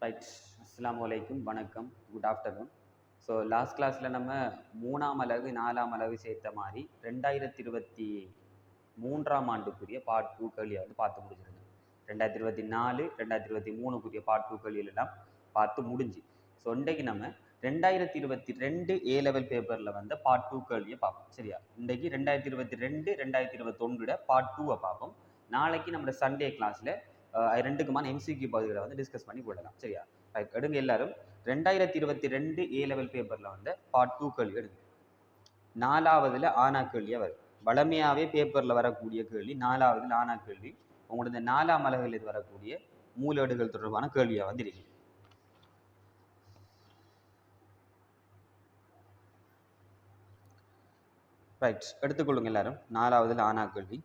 Right. அஸ்ஸலாமு அலைக்கும், வணக்கம், குட் ஆஃப்டர்நூன். ஸோ லாஸ்ட் கிளாஸில் நம்ம 3ஆம் அலகு 4ஆம் அலகு சேர்த்த மாதிரி 2023ஆம் ஆண்டுக்குரிய பார்ட் 2 கேள்வியை பார்த்து முடிஞ்சிருந்தோம். 2024 2023க்குரிய பார்ட் 2 கேள்வியெல்லாம் பார்த்து முடிஞ்சு. ஸோ இன்றைக்கு நம்ம 2022 ஏ லெவல் பேப்பரில் வந்த பார்ட் 2 கேள்வியை பார்ப்போம். சரியா? இன்றைக்கு 2022 2021 பார்ட் 2 பார்ப்போம். நாளைக்கு நம்ம சண்டே கிளாஸில் ரெண்டுக்குமான எம்சிக்யூ பகுதிகளை டிஸ்கஸ் பண்ணி கொள்ளலாம். சரியா? ரைட். எடுங்க எல்லாரும் 2022 ஏ லெவல் பேப்பரில் பார்ட் 2 கேள்வி எடுங்க. 4ஆவதுல ஆனா கேள்வியாக வரும். வளமையாகவே பேப்பரில் வரக்கூடிய கேள்வி 4ஆவதுல ஆனா கேள்வி. உங்களோட 4ஆம் அலகுகளில் வரக்கூடிய மூலேடுகள் தொடர்பான கேள்வியாக இருக்கு. ரைட். எடுத்துக்கொள்ளுங்க எல்லாரும் 4ஆவதுல ஆனா கேள்வி.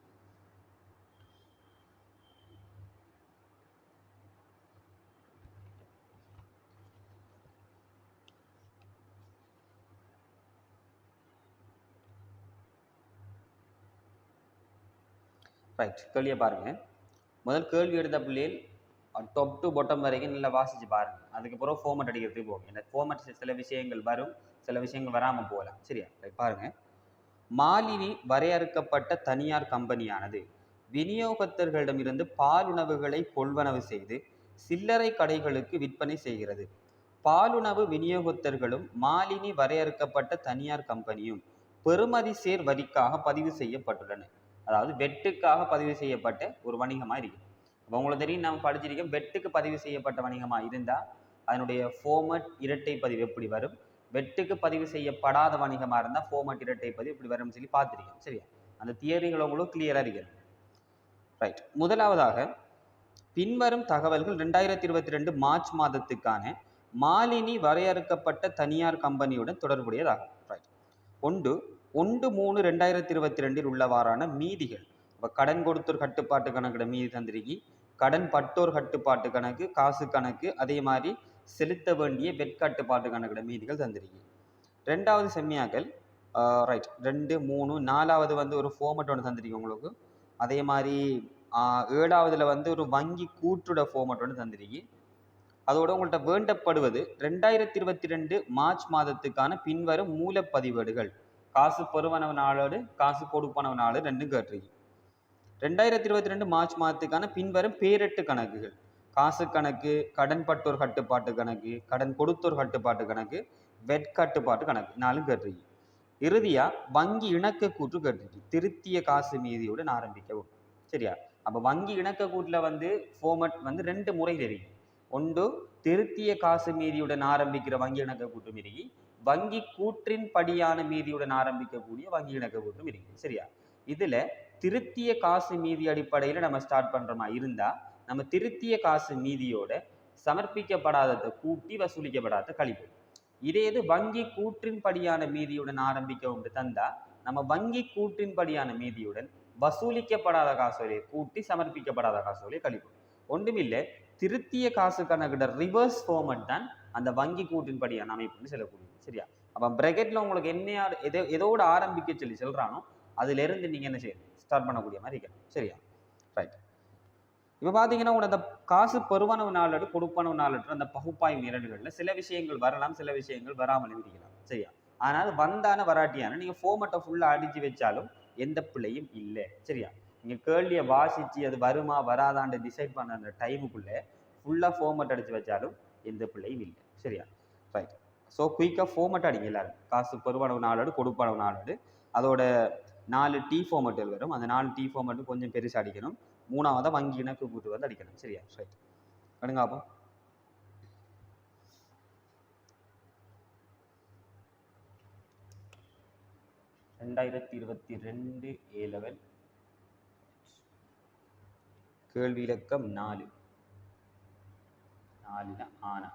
ரைட். கேள்வியை பாருங்க. முதல் கேள்வி எடுத்த பிள்ளைகள் டாப் டு பாட்டம் வரைக்கும் நல்லா வாசிச்சு பாருங்க. அதுக்கப்புறம் ஃபார்மட் அடிக்கிறதுக்கு போகும். இந்த ஃபார்மட் சில விஷயங்கள் வரும், சில விஷயங்கள் வராமல் போகலாம். சரியா? ரைட். பாருங்க. மாலினி வரையறுக்கப்பட்ட தனியார் கம்பெனியானது விநியோகத்தர்களிடமிருந்து பாலுணவுகளை கொள்வனவு செய்து சில்லறை கடைகளுக்கு விற்பனை செய்கிறது. பாலுணவு விநியோகத்தர்களும் மாலினி வரையறுக்கப்பட்ட தனியார் கம்பெனியும் பெறுமதி சேர் வரிக்காக பதிவு செய்யப்பட்டுள்ளன. அதாவது வெட்டுக்காக பதிவு செய்யப்பட்ட ஒரு வணிகமாக இருக்கு. அப்போ உங்களுக்கு தெரியும், நம்ம படிச்சிருக்கோம், வெட்டுக்கு பதிவு செய்யப்பட்ட வணிகமாக இருந்தால் அதனுடைய ஃபார்மட் இரட்டை பதிவு எப்படி வரும், வெட்டுக்கு பதிவு செய்யப்படாத வணிகமாக இருந்தால் ஃபார்மட் இரட்டை பதிவு எப்படி வரும்னு சொல்லி பார்த்துருக்கேன். சரியா? அந்த தியரிகள் உங்களுக்கு கிளியராக இருக்கிறது. ரைட். முதலாவதாக பின்வரும் தகவல்கள் 2022 மார்ச் மாதத்துக்கான மாலினி வரையறுக்கப்பட்ட தனியார் கம்பெனியுடன் தொடர்புடையதாகும். ரைட். 1/3/2022 உள்ளவாறான மீதிகள். இப்போ கடன் கொடுத்தோர் கட்டுப்பாட்டு கணக்கிட மீதி தந்திரிக்கி, கடன் பட்டோர் கட்டுப்பாட்டு கணக்கு, காசு கணக்கு, அதே மாதிரி செலுத்த வேண்டிய வெட்கட்டுப்பாட்டு கணக்கிட மீதிகள் தந்திரிக்கி. 2வது செம்மியாக்கள் ரைட் 2 3 4வது ஒரு ஃபார்மட் ஒன்று தந்திருக்கு உங்களுக்கு. அதே மாதிரி 7வதுல ஒரு வங்கி கூற்றுட ஃபார்மட் ஒன்று தந்திருக்கு. அதோட உங்கள்கிட்ட வேண்டப்படுவது 2022 மார்ச் மாதத்துக்கான பின்வரும் மூலப்பதிவேடுகள். காசு பெறுவனவு நாளோடு காசு கொடுப்பனவு நாளு ரெண்டும் கேட்டிருக்கு. 2022 மார்ச் மாதத்துக்கான பின்வரும் பேரெட்டு கணக்குகள். காசு கணக்கு, கடன் பட்டோர் கட்டுப்பாட்டு கணக்கு, கடன் கொடுத்தோர் கட்டுப்பாட்டு கணக்கு, வெட்கட்டுப்பாட்டு கணக்கு 4 கேட்டிருக்கு. இறுதியா வங்கி இணக்க கூற்று கேட்டிருக்கு. திருத்திய காசு மீதியுடன் ஆரம்பிக்கவும். சரியா? அப்போ வங்கி இணக்க கூட்டில் ஃபார்மட் 2 முறையில் இருக்கு. ஒன்று திருத்திய காசு மீதியுடன் ஆரம்பிக்கிற வங்கி இணக்க கூட்டும் இருக்கு, வங்கி கூற்றின் படியான மீதியுடன் ஆரம்பிக்கக்கூடிய வங்கி இணக்க கூட்டும் இருக்கு. சரியா? இதுல திருத்திய காசு மீதி அடிப்படையில் நம்ம ஸ்டார்ட் பண்றோமா இருந்தா நம்ம திருத்திய காசு மீதியோட சமர்ப்பிக்கப்படாததை கூட்டி வசூலிக்கப்படாத கழிப்போம். இதே இது வங்கி கூற்றின் படியான மீதியுடன் ஆரம்பிக்க உண்டு தந்தா நம்ம வங்கி கூற்றின் படியான மீதியுடன் வசூலிக்கப்படாத காசோலையை கூட்டி சமர்ப்பிக்கப்படாத காசோலையை கழிப்போம். ஒன்றுமில்லை, திருத்திய காசு கணக்கிட ரிவர்ஸ் ஃபார்மட் தான் அந்த வங்கி கூட்டின் படியான அமைப்புன்னு சொல்லக்கூடியது. சரியா? அப்போ பிராக்கெட்ல உங்களுக்கு என்ன எதோட ஆரம்பிக்க சொல்லி சொல்றானோ அதுல இருந்து நீங்க என்ன செய்யணும், ஸ்டார்ட் பண்ணக்கூடிய மாதிரி இருக்கணும். சரியா? ரைட். இப்போ பார்த்தீங்கன்னா உங்களோட அந்த காசு பெறுவனவு நாளோடு கொடுப்பனவு நாளற்ற அந்த பகுப்பாய்வு நிரல்களில் சில விஷயங்கள் வரலாம், சில விஷயங்கள் வராமல் இருக்கலாம். சரியா? ஆனால் வந்தான வராட்டியான நீங்கள் ஃபார்மட்டை ஃபுல்லாக அடித்து வச்சாலும் எந்த பிள்ளையும் இல்லை. சரியா? நீங்கள் கேள்வியை வாசித்து அது வருமா வராதான்னு டிசைட் பண்ண அந்த டைமுக்குள்ளே ஃபுல்லாக ஃபார்மட் அடித்து வச்சாலும் எந்த பிள்ளையும் இல்லை. சரியா? ரைட். ஸோ குயிக்காக ஃபார்மட் அடிங்க எல்லாரும். காசு பெறுவனவு நாளோடு கொடுப்பனவு நாளோடு அதோட 4 டி ஃபார்மட்டுகள் வரும். அந்த 4 டி ஃபார்மட்டு கொஞ்சம் பெருசாக அடிக்கணும். 3வது வங்கி இணக்கு கூட்டு அடிக்கணும். சரியா? ரைட். அடுங்க அப்போ 2022 ஏ லெவல் கேள்வி இலக்கம் 4 ஆனா.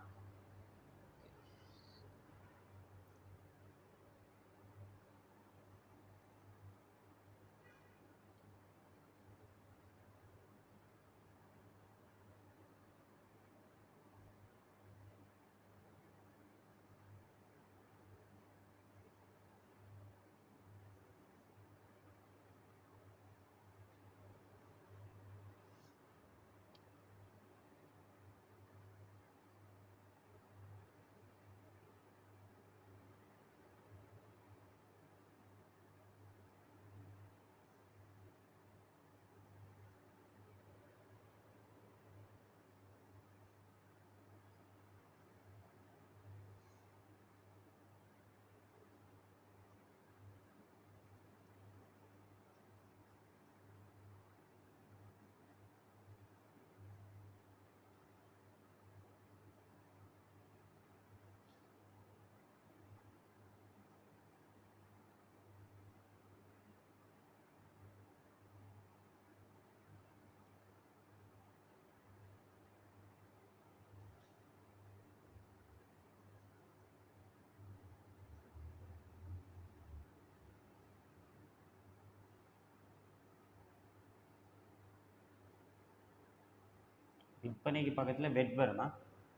விற்பனைக்கு பக்கத்தில் வெட் வருமா?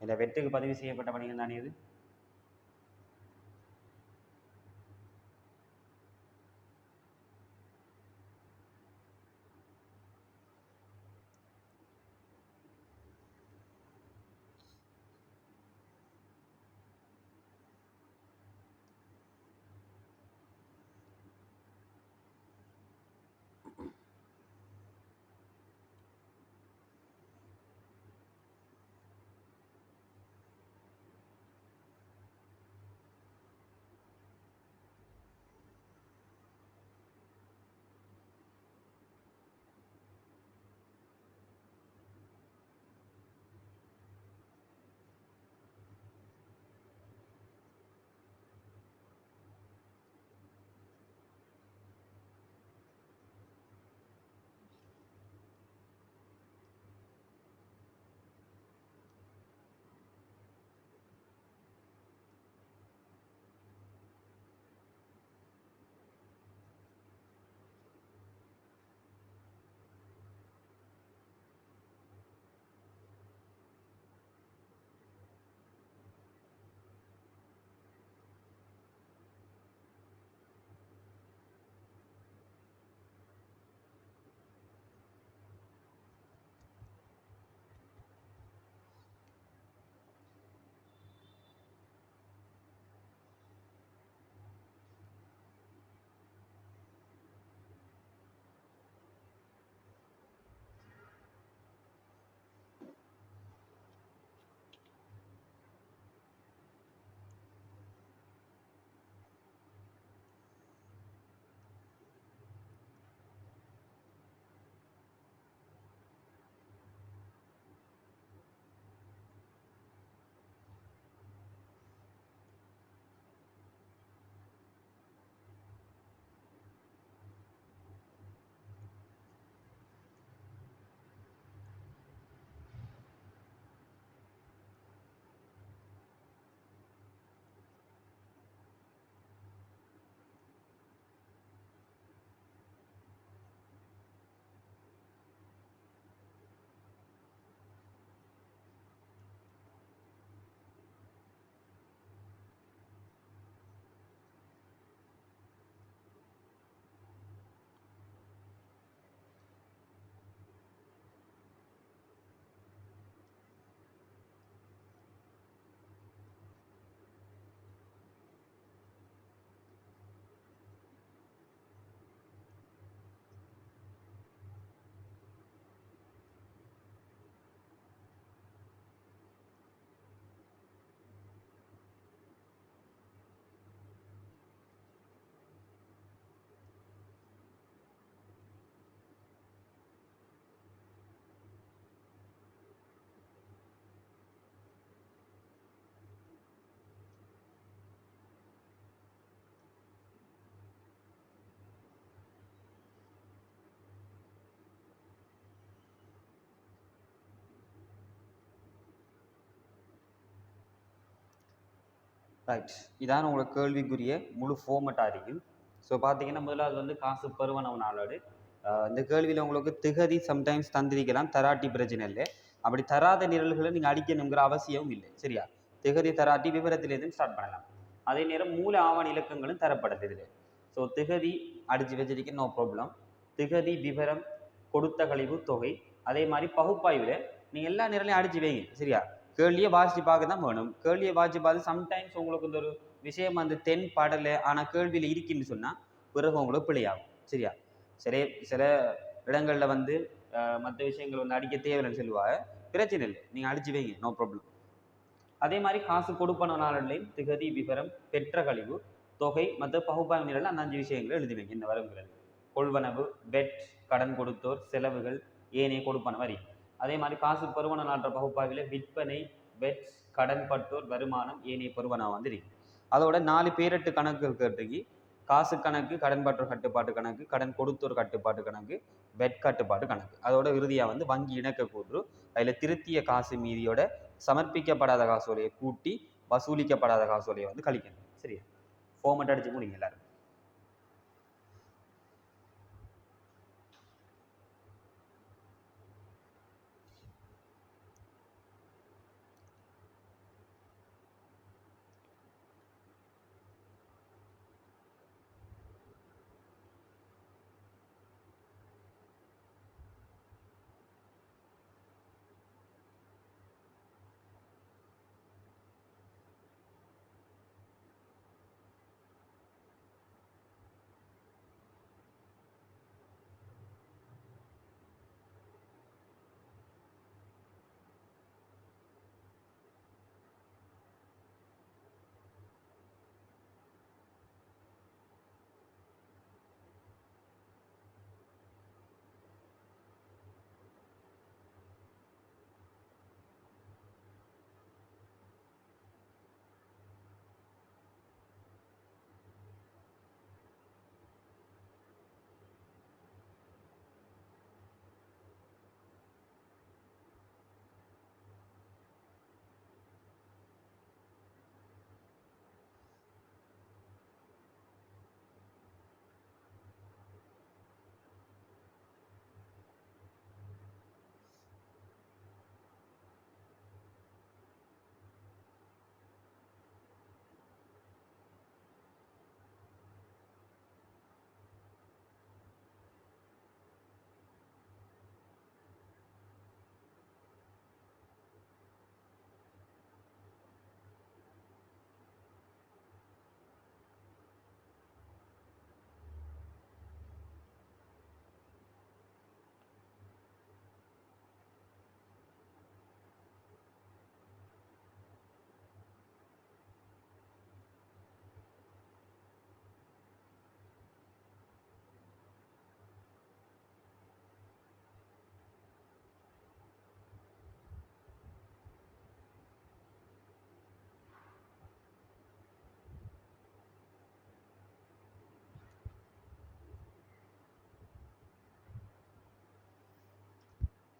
இந்த வெட்டுக்கு பதிவு செய்யப்பட்ட வணிகம் தானே இது? ரைட், இதான் உங்களுக்கு கேள்விக்குரிய முழு ஃபார்மட்டாக இருக்கும். ஸோ பார்த்தீங்கன்னா முதல்ல அது வந்து காசு பருவனவு நாளோடு இந்த கேள்வியில் உங்களுக்கு திகதி சம்டைம்ஸ் தந்திரிக்கலாம், தராட்டி பிரச்சனை இல்லை. அப்படி தராத நிரல்களை நீங்கள் அடிக்கணுங்கிற அவசியமும் இல்லை. சரியா? திகதி தராட்டி விவரத்திலேருந்து ஸ்டார்ட் பண்ணலாம். அதே நேரம் மூல ஆவண இலக்கங்களும் தரப்படுது இதில். ஸோ திகதி அடித்து வச்சிருக்க நோ ப்ராப்ளம். திகதி விவரம் கொடுத்த கழிவு தொகை அதே மாதிரி பகுப்பாய்வில் நீங்கள் எல்லா நிரலையும் அடித்து வைங்க. சரியா? கேள்வியை வாசித்து பார்க்க தான் வேணும். கேள்வியை வாசித்து பார்த்து சம்டைம்ஸ் உங்களுக்கு இந்த ஒரு விஷயம் அந்த தென் படலை ஆனால் கேள்வியில் இருக்குன்னு சொன்னால் பிறகு உங்களுக்கு பிழையாகும். சரியா? சில இடங்களில் வந்து மற்ற விஷயங்கள் வந்து அடிக்க தேவையில்லைன்னு சொல்லுவாங்க. பிரச்சனை இல்லை, நீங்கள் அடிச்சு வைங்க, நோ ப்ராப்ளம். அதே மாதிரி காசு கொடுப்பன நாளிலையும் திகதி விவரம் பெற்ற கழிவு தொகை மற்ற பகுப்பாய்வு நிலையில் அந்த 5 விஷயங்களை எழுதி வைங்க. இந்த வருங்கிறது கொள்வனவு, வெட், கடன் கொடுத்தோர், செலவுகள், ஏனைய கொடுப்பன வரி. அதே மாதிரி காசு பருவன நாட்ட பகுப்பாய்வில் விற்பனை, வெட், கடன் பட்டோர், வருமானம், ஏனைய பருவனா வந்து இருக்கு. அதோட 4 பேரெட்டு கணக்குகள் கேட்டுக்கு காசு கணக்கு, கடன் பற்றோர் கட்டுப்பாட்டு கணக்கு, கடன் கொடுத்தோர் கட்டுப்பாட்டு கணக்கு, வெட் கட்டுப்பாட்டு கணக்கு. அதோட இறுதியாக வந்து வங்கி இணக்க கூற்று. அதில் திருத்திய காசு மீதியோட சமர்ப்பிக்கப்படாத காசோலையை கூட்டி வசூலிக்கப்படாத காசோலையை வந்து கழிக்கணும். சரியா? ஃபார்மேட் அடிச்சு முடிங்க எல்லாரும்.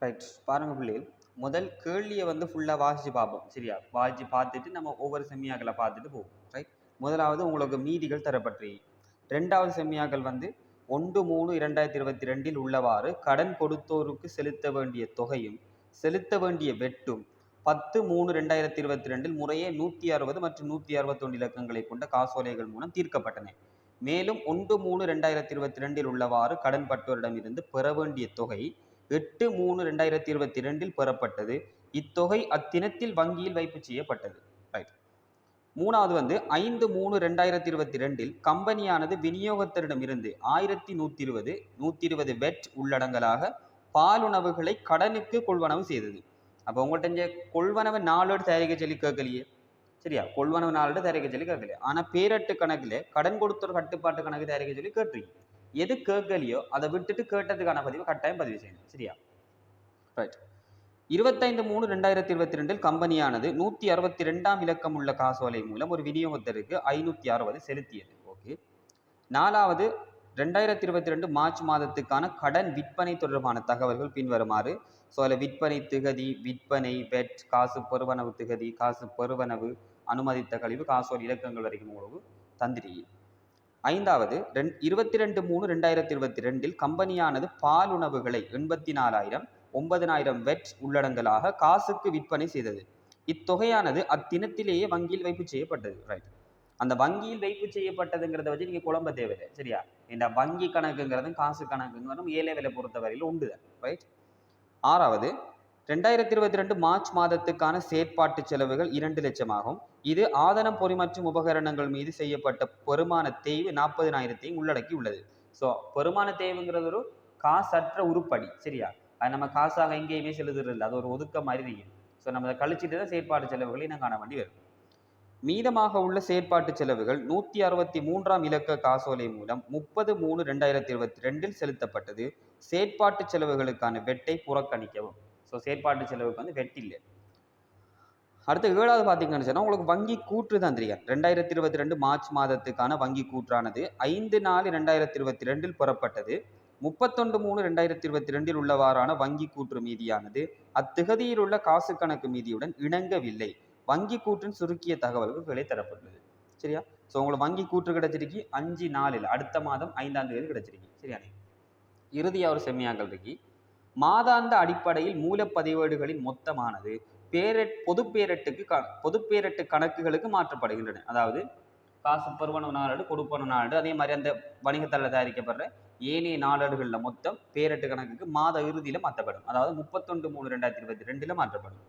ரைட், பாருங்க பிள்ளைகள், முதல் கேள்வியை வந்து ஃபுல்லாக வாசிச்சு பார்ப்போம். சரியா, வாசிச்சு பார்த்துட்டு நம்ம ஒவ்வொரு செம்மியாக்களை பார்த்துட்டு போவோம். ரைட், முதலாவது உங்களுக்கு மீதிகள் தரப்பற்றி. ரெண்டாவது செம்மியாக்கள் வந்து 1/3/2022 உள்ளவாறு கடன் கொடுத்தோருக்கு செலுத்த வேண்டிய தொகையும் செலுத்த வேண்டிய வெட்டும் 10/3/2022 முறையே 160 மற்றும் 161 இலக்கங்களை கொண்ட காசோலைகள் மூலம் தீர்க்கப்பட்டன. மேலும் 1/3/2022 உள்ளவாறு கடன் பட்டோரிடமிருந்து பெற வேண்டிய தொகை 8/3/2022 பெறப்பட்டது. இத்தொகை அத்தினத்தில் வங்கியில் வைப்பு செய்யப்பட்டது. ரைட். மூணாவது வந்து 5/3/2022 கம்பெனியானது விநியோகத்தரிடமிருந்து 1120 வெட் உள்ளடங்கலாக பாலுணவுகளை கடனுக்கு கொள்வனவு செய்தது. அப்போ உங்கள்கிட்ட கொள்வனவு 4 தயாரிக்க சொல்லி கேட்கலையே. சரியா, கொள்வனவு 4 தயாரிக்க சொல்லி கேட்கலையே. ஆனால் பேரட்டு கணக்கில் கடன் கொடுத்தோர் கட்டுப்பாட்டு கணக்கு தயாரிக்க சொல்லி கேட்டுருக்கீங்க. எது கேட்கலையோ அதை விட்டுட்டு கேட்டதுக்கான பதிவு கட்டாயம் பதிவு செய்யணும். சரியா, ரைட். 25/3/2022 கம்பெனியானது 162ஆம் இலக்கம் உள்ள காசோலை மூலம் ஒரு விநியோகத்தருக்கு 560 செலுத்தியது. ஓகே. நாலாவது, 2022 மார்ச் மாதத்துக்கான கடன் விற்பனை தொடர்பான தகவல்கள் பின்வருமாறு. ஸோ அதில் விற்பனை திகதி, விற்பனை வெட், காசு பெறுவனவு திகதி, காசு பெறுவனவு, அனுமதித்த கழிவு, காசோலை இலக்கங்கள் வரைக்கும் உங்களுக்கு தந்திரிகை. ஐந்தாவது, 22/3/2022 கம்பெனியானது பாலுணவுகளை 84,000 9,000 வெட் உள்ளடங்கலாக காசுக்கு விற்பனை செய்தது. இத்தொகையானது அத்தினத்திலேயே வங்கியில் வைப்பு செய்யப்பட்டது. ரைட். அந்த வங்கியில் வைப்பு செய்யப்பட்டதுங்கிறத வச்சு நீங்க குழம்ப தேவையில்லை. சரியா, இந்த வங்கி கணக்குங்கிறதும் காசு கணக்குங்கிறதும் ஏ லெவலை பொறுத்தவரையில் உண்டுதான். ரைட். ஆறாவது, 2022 மார்ச் மாதத்துக்கான செயற்பாட்டு செலவுகள் 2 லட்சம் ஆகும். இது ஆதனம் பொறி மற்றும் உபகரணங்கள் மீது செய்யப்பட்ட பெருமான தேய்வு 40,000 உள்ளடக்கி உள்ளது. ஸோ பெருமான தேய்வுங்கிறது ஒரு காசற்ற உருப்படி. சரியா, அது நம்ம காசாக எங்கேயுமே செலுத்துறது, அது ஒரு ஒதுக்க மாதிரி இருக்கும். ஸோ நம்ம அதை கழிச்சிட்டு தான் செயற்பாட்டு செலவுகளை நான் காண வேண்டி வரும். மீதமாக உள்ள செயற்பாட்டு செலவுகள் 163ஆம் இலக்க காசோலை மூலம் 30/3/2022 செலுத்தப்பட்டது. செயற்பாட்டு செலவுகளுக்கான வெட்டை புறக்கணிக்கவும். ஸோ செயற்பாட்டு செலவுக்கு வந்து வெட் இல்லை. அடுத்து 7வது பார்த்தீங்கன்னு சொன்னால் உங்களுக்கு வங்கி கூற்று தான் தெரியும். 2022 மார்ச் மாதத்துக்கான வங்கி கூற்றானது 5/4/2022 பெறப்பட்டது. 31/3/2022 உள்ளவாறான வங்கி கூற்று மீதியானது அத்திகதியில் உள்ள காசு கணக்கு மீதியுடன் இணங்கவில்லை. வங்கி கூற்றின் சுருக்கிய தகவல்கள் தரப்பட்டுள்ளது. சரியா, ஸோ உங்களுக்கு வங்கி கூற்று கிடைச்சிருக்கு 5/4 அடுத்த மாதம் 5ஆம் தேதி கிடைச்சிருக்கு. சரியானே. இறுதியாக ஒரு செம்மியாக்கள் இருக்கு. மாதாந்த அடிப்படையில் மூலப்பதிவேடுகளின் மொத்தமானது பொது பேரட்டு கணக்குகளுக்கு மாற்றப்படுகின்றன. அதாவது காசு பெறுவனவு நாளேடு, கொடுப்பனவு நாளேடு, அதே மாதிரி அந்த வணிகத்தால் தயாரிக்கப்படுற ஏனைய நாளேடுகளில் மொத்தம் பேரட்டு கணக்குக்கு மாத இறுதியில் மாற்றப்படும். அதாவது 31/3/2022 மாற்றப்படும்.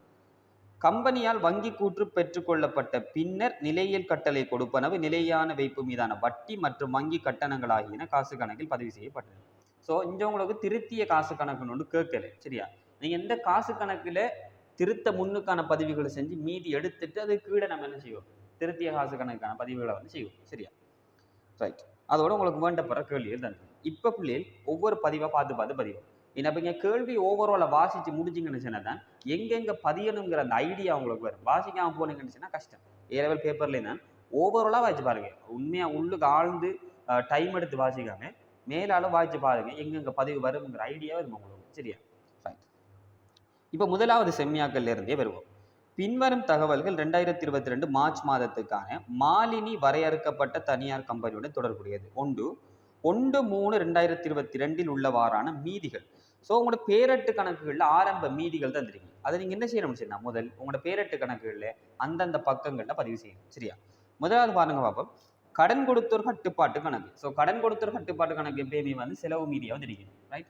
கம்பெனியால் வங்கி கூற்று பெற்றுக்கொள்ளப்பட்ட பின்னர் நிலையியல் கட்டளை கொடுப்பனவு, நிலையான வைப்பு மீதான வட்டி மற்றும் வங்கி கட்டணங்கள் ஆகியன காசு கணக்கில் பதிவு செய்யப்பட்டது. ஸோ இங்கே உங்களுக்கு திருத்திய காசு கணக்குன்னு ஒன்று கேட்கல. சரியா, நீங்கள் எந்த காசு கணக்கில் திருத்த முன்னுக்கான பதிவுகளை செஞ்சு மீதி எடுத்துட்டு அது கீழே நம்ம என்ன செய்வோம், திருத்திய காசு கணக்கான பதிவுகளை வந்து செய்வோம். சரியா, ரைட். அதோட உங்களுக்கு வேண்டப்படுற கேள்விகள் தான். இப்போ பிள்ளைகள் ஒவ்வொரு பதிவாக பார்த்து பதிவோம். இப்போ இங்கே கேள்வி ஓவராலாக வாசித்து முடிச்சிங்கன்னு சொன்னால் தான் எங்கெங்கே பதியணுங்கிற அந்த ஐடியா உங்களுக்கு வரும். வாசிக்காமல் போனீங்கன்னு சொன்னால் கஷ்டம். ஏ லெவல் பேப்பர்லேயே தான் ஓவராலாக வாசிச்சு பாருங்க. உண்மையாக உள்ளுக்கு ஆழ்ந்து டைம் எடுத்து வாசிக்காம மேலாலும் வாசிச்சு பாருங்க, எங்கெங்கே பதிவு வருங்கிற ஐடியா வரும் உங்களுக்கு. சரியா, ரைட். இப்போ முதலாவது செம்மியாக்கள்ல இருந்தே வருவோம். பின்வரும் தகவல்கள் 2022 மார்ச் மாதத்துக்கான மாலினி வரையறுக்கப்பட்ட தனியார் கம்பெனியுடன் தொடர்புடையது. 1/3/2022 உள்ளவாறான மீதிகள். ஸோ உங்களோட பேரட்டு கணக்குகளில் ஆரம்ப மீதிகள் தான் தெரியும். அதை நீங்கள் என்ன செய்யணும்னு சொன்னால் முதல் உங்களோட பேரட்டு கணக்குகளில் அந்தந்த பக்கங்களில் பதிவு செய்யணும். சரியா, முதலாவது பாருங்க பார்ப்போம். கடன் கொடுத்தோர் கட்டுப்பாட்டு கணக்கு. ஸோ கடன் கொடுத்தோர் கட்டுப்பாட்டு கணக்கு எப்பயுமே வந்து செலவு மீதியாக வந்து இருக்கும். ரைட்,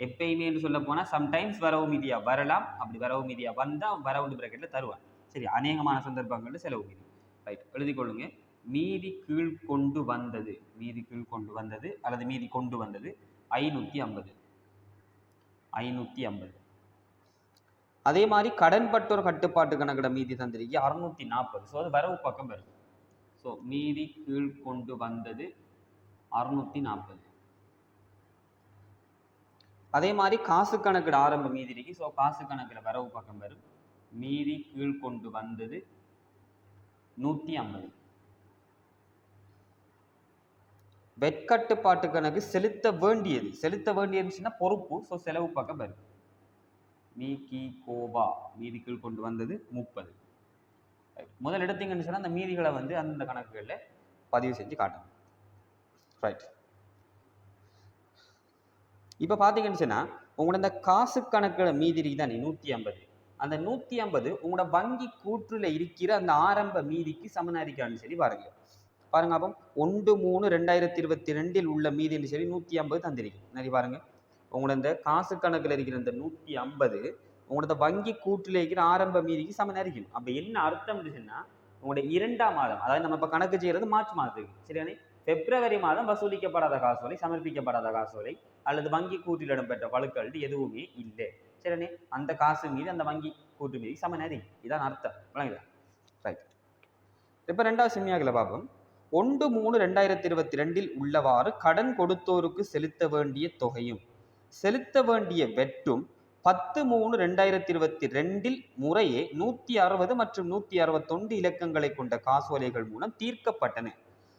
எப்பயுமே என்று சொல்ல போனால் சம்டைம்ஸ் வரவு மீதியா வரலாம். அப்படி வரவு மீதியா வந்தால் வரவுண்டு பிராக்கெட்ல தருவான். சரி, அநேகமான சந்தர்ப்பங்களில் செலவு மீதி. ரைட், எழுதி கொள்ளுங்க. மீதி கீழ் கொண்டு வந்தது அல்லது மீதி கொண்டு வந்தது 550. அதே மாதிரி கடன் பட்டோர் கட்டுப்பாட்டு கணக்கிட மீதி தந்திரிக்கு 640. ஸோ அது வரவு பக்கம் வரும். ஸோ மீதி கீழ் கொண்டு வந்தது 640. அதே மாதிரி காசு கணக்கில் ஆரம்ப மீதி இருக்கு. ஸோ காசு கணக்கில் வரவு பக்கம் வரும். மீதி கீழ் கொண்டு வந்தது 150. வெட்கட்டுப்பாட்டு கணக்கு செலுத்த வேண்டியதுன்னா பொறுப்பு. ஸோ செலவு பக்கம் வரும். மீ கி கோபா மீதிக்குள் கொண்டு வந்தது 30. முதல் எடுத்தீங்கன்னு சொன்னால் அந்த மீதிகளை வந்து அந்த கணக்குகளில் பதிவு செஞ்சு காட்டணும். ரைட். இப்போ பார்த்தீங்கன்னு சொன்னால் உங்களோட இந்த காசு கணக்கில் மீதி இருக்குதானே 150, அந்த 150 உங்களோட வங்கி கூற்றுல இருக்கிற அந்த ஆரம்ப மீதிக்கு சமனாரிக்கான்னு சொல்லி பாருங்க. பாருங்க, அப்போ 1/3/2022 உள்ள மீதின்னு சொல்லி 150 தந்திருக்கு. நிறைய பாருங்க, உங்களோட இந்த காசு கணக்கில் இருக்கிற இந்த 150 உங்களோட வங்கி கூற்றில் இருக்கிற ஆரம்ப மீதிக்கு சமனாரிக்கும். அப்போ என்ன அர்த்தம் இருந்துச்சுன்னா உங்களோட 2ஆம் மாதம், அதாவது நம்ம இப்போ கணக்கு செய்யறது மார்ச் மாதத்துக்கு, சரியானே, பிப்ரவரி மாதம் வசூலிக்கப்படாத காசோலை, சமர்ப்பிக்கப்படாத காசோலை அல்லது வங்கி கூற்றில் இடம்பெற்ற வழக்குகள் எதுவுமே இல்லை, சரியானே. அந்த காசு மீது அந்த வங்கி கூட்டு மீது சமநதி, இதான் அர்த்தம். விளங்குதா? ரைட். இப்போ 2வது சிம்மியாக்களை பார்ப்போம். 1/3/2022 உள்ளவாறு கடன் கொடுத்தோருக்கு செலுத்த வேண்டிய தொகையும் செலுத்த வேண்டிய வெட்டும் 10/3/2022 முறையே 160 மற்றும் 161 இலக்கங்களை கொண்ட காசோலைகள் மூலம் தீர்க்கப்பட்டன.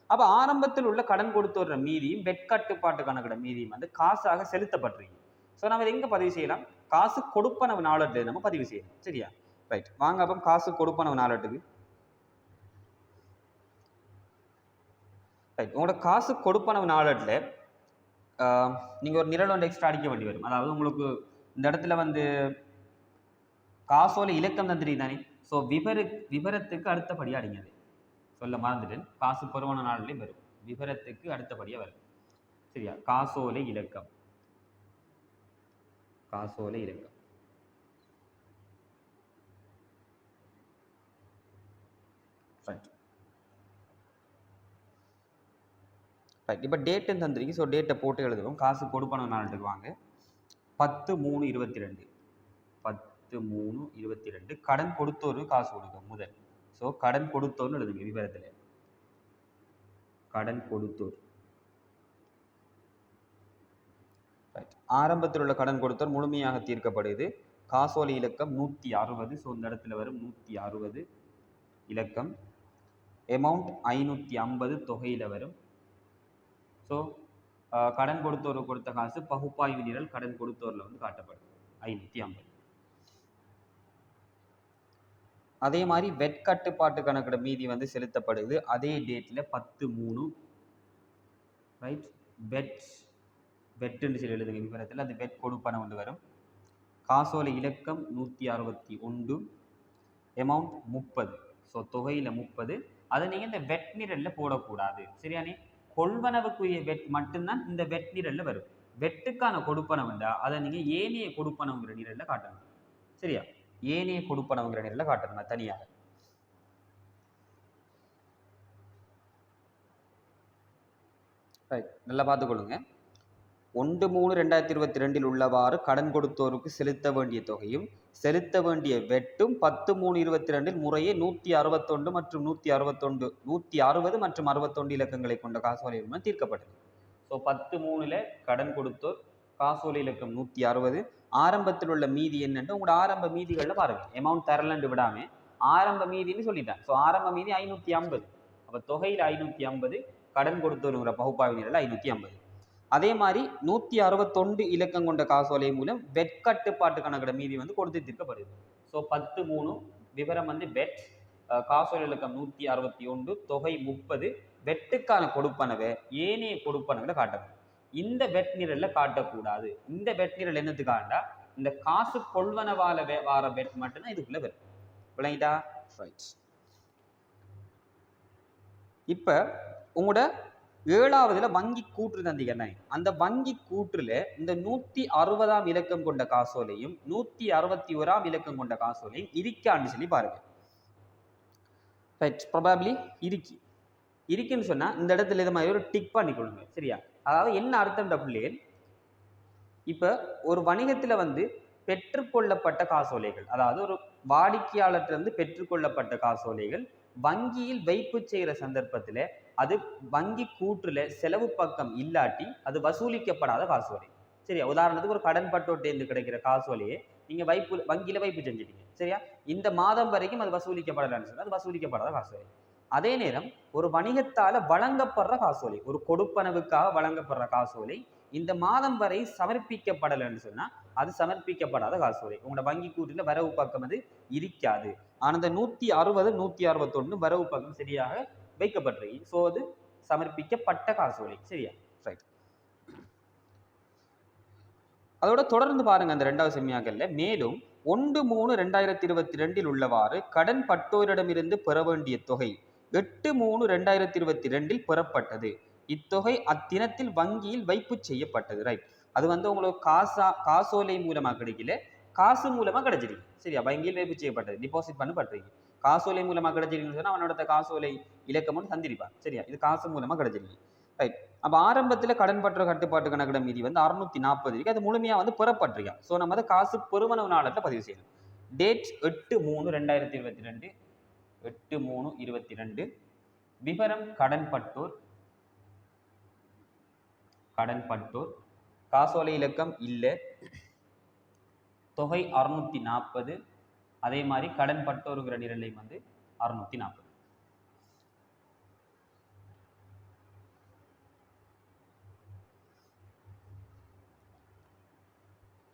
அப்ப ஆரம்பத்தில் உள்ள கடன் கொடுத்தோர் மீதியும் வெட்கட்டுப்பாட்டு கணக்கிட மீதியும் வந்து காசாக செலுத்தப்பட்டிருக்கு. ஸோ நம்ம எங்க பதிவு செய்யலாம்? காசு கொடுப்பனவு நாளட்டு நம்ம பதிவு செய்யலாம். சரியா? ரைட். வாங்க அப்போ காசு கொடுப்பனவு நாளட்டுக்கு. ரைட். உங்களோட காசு கொடுப்பனவு நாளட்டுல நீங்க ஒரு நிரல் ஒன்று எக்ஸ்ட்ரா அடிக்க வேண்டி வரும். அதாவது உங்களுக்கு இந்த இடத்துல வந்து காசோலை இலக்கம் தந்திரி தானே. ஸோ விவரத்துக்கு அடுத்தபடியாக அடிங்கிறது சொல்ல மறந்துட்டேன். காசு பெறுவன நாளிலே வரும், விவரத்துக்கு அடுத்தபடியாக வரும். சரியா? காசோலை இலக்கம், காசோலை இலக்கம். ரைட். இப்போ டேட்டு தந்திருக்கு. ஸோ டேட்டை போட்டு எழுதுவோம். காசு கொடுப்பன நாளுக்கு வாங்க. 10/3/22 10/3/22 கடன் கொடுத்தோரு காசு கொடுக்கும் முதல். ஸோ கடன் கொடுத்தோர்னு எழுதுங்க விவரத்தில். கடன் கொடுத்தோர். ரைட். ஆரம்பத்தில் உள்ள கடன் கொடுத்தோர் முழுமையாக தீர்க்கப்படுது. காசோலை இலக்கம் 160. ஸோ இந்த இடத்துல வரும் 160 இலக்கம். அமௌண்ட் 550 தொகையில் வரும். ஸோ கடன் கொடுத்தோருக்கு கொடுத்த காசு பகுப்பாய்வு நிரல் கடன் கொடுத்தோரில் வந்து காட்டப்படும் 550. அதே மாதிரி வெட்கட்டுப்பாட்டு கணக்கிட மீதி வந்து செலுத்தப்படுது அதே டேட்டில் 10/3. ரைட். வெட்டுன்னு சொல்லி எழுதுங்க விவரத்தில். அது வெட் கொடுப்பன ஒன்று வரும். காசோலை இலக்கம் 161, அமௌண்ட் 30. ஸோ தொகையில் 30. அதை நீங்கள் இந்த வெட் நிரலில் போடக்கூடாது. சரியானே? கொள்வனவுக்குரிய வெட் மட்டும்தான் இந்த வெட் நிரலில் வரும். வெட்டுக்கான கொடுப்பனவுண்டா அதை நீங்கள் ஏனைய கொடுப்பனவுங்கிற நிரலில் காட்டணும். சரியா? ஏனைய கொடுப்பனவுங்கிற நிரலில் காட்டணும் தனியாக. ரைட். நல்லா பார்த்துக்கொள்ளுங்க. 1/3/2022 உள்ளவாறு கடன் கொடுத்தோருக்கு செலுத்த வேண்டிய தொகையும் செலுத்த வேண்டிய வெட்டும் 10/3/22 முறையே 161 மற்றும் 160 மற்றும் 61 இலக்கங்களை கொண்ட காசோலை மூலம் தீர்க்கப்பட்டது. ஸோ 10/3 கடன் கொடுத்தோர் காசோலை இலக்கம் 160. ஆரம்பத்தில் உள்ள மீதி என்னன்னு உங்களோட ஆரம்ப மீதிகளில் பாருங்க. அமௌண்ட் தரலன்னு விடாம ஆரம்ப மீதின்னு சொல்லிட்டேன். ஸோ ஆரம்ப மீதி 550. அப்போ தொகையில் 550, கடன் கொடுத்தோருங்கிற பகுப்பாய்வு நிரல் 550. அதே மாதிரி 161 இலக்கம் கொண்ட காசோலை மூலம் வெட்கட்டுப்பாட்டு கணக்கிட மீதி வந்து கொடுத்து தீர்க்கப்படுது. ஸோ 10/3 விவரம் வந்து வெட், காசோலை இலக்கம் 161, தொகை 30, வெட்டுக்கான கொடுப்பனவை ஏனைய கொடுப்பனவை காட்டணும். இந்த வெட் நிரலில் காட்டக்கூடாது. இந்த வெட் நிரல் என்னத்துக்காண்டா இந்த காசு கொள்வனவால வார வெட் மட்டும்தான் இதுக்குள்ள வரும். விளங்கிட்டா? ரைட். இப்ப உங்களோட 7வதுல வங்கி கூற்று தந்திகண்ணே. அந்த வங்கி கூற்றுல இந்த 160ஆம் இலக்கம் கொண்ட காசோலையும் 161ஆம் இலக்கம் கொண்ட காசோலையும் இருக்கான்னு சொல்லி பாருங்க. ரைட். ப்ராபபிலி இருக்குன்னு சொன்னா இந்த இடத்துல இது மாதிரி ஒரு டிக் பண்ணிக்கொள்ளுங்க. சரியா? அதாவது என்ன அர்த்தம் பிள்ளைகள், இப்ப ஒரு வணிகத்துல வந்து பெற்றுக்கொள்ளப்பட்ட காசோலைகள், அதாவது ஒரு வாடிக்கையாளர்கிட்ட பெற்றுக்கொள்ளப்பட்ட காசோலைகள் வங்கியில் வைப்பு செய்கிற சந்தர்ப்பத்தில் அது வங்கி கூற்றுல செலவு பக்கம் இல்லாட்டி அது வசூலிக்கப்படாத காசோலை. சரியா? உதாரணத்துக்கு ஒரு கடன் பட்டோட்டேந்து கிடைக்கிற காசோலையே நீங்க வங்கியில வைப்பு செஞ்சிட்டீங்க. சரியா? இந்த மாதம் வரைக்கும் அது வசூலிக்கப்படலன்னு சொல்லி அது வசூலிக்கப்படாத காசோலை. அதே நேரம் ஒரு வணிகத்தால வழங்கப்படுற காசோலை, ஒரு கொடுப்பனவுக்காக வழங்கப்படுற காசோலை இந்த மாதம் வரை சமர்ப்பிக்கப்படலைன்னு சொன்னா அது சமர்ப்பிக்கப்படாத காசோலை. உங்களோட வங்கி கூட்டில வரவு பக்கம் அது இருக்காது. ஆனா இந்த 160 161 வரவு பக்கம் சரியாக வைக்கப்பட்டிருக்கு. ஸோ அது சமர்ப்பிக்கப்பட்ட காசோலை. சரியா? ரைட். அதோட தொடர்ந்து பாருங்க அந்த 2வது செம்மியாக்கல்ல மேலும் 1/3/2022 உள்ளவாறு கடன் பட்டோரிடமிருந்து பெற வேண்டிய தொகை 8/3/2022 பெறப்பட்டது. இத்தொகை அத்தினத்தில் வங்கியில் வைப்பு செய்யப்பட்டது. ரைட். அது வந்து உங்களுக்கு காசோலை மூலமா கிடைக்கல, காசு மூலமா கிடைச்சிருக்கு. சரியா? வங்கியில் வைப்பு செய்யப்பட்டது, டிபாசிட் பண்ணப்பட்டிருக்கு. காசோலை மூலமா கிடைச்சிருக்குன்னு சொன்னா அவனோட காசோலை இலக்கமும் தந்திருப்பான். சரியா? இது காசு மூலமா கிடைச்சிருக்கு. ரைட். அப்ப ஆரம்பத்தில் கடன் பற்ற கட்டுப்பாட்டு கணக்கிட மீதி வந்து 640 இருக்கு. அது முழுமையா வந்து பெறப்பட்டிருக்கா. ஸோ நம்ம அதை காசு பெறுவனவு நாளத்தில் பதிவு செய்யணும். டேட் 8/3/2022 8/3/22. விவரம் கடன் பட்டோர் காசோலை இலக்கம் இல்லை, தொகை 640. அதே மாதிரி கடன் பட்டோருங்கிற நிரலையும் வந்து 640.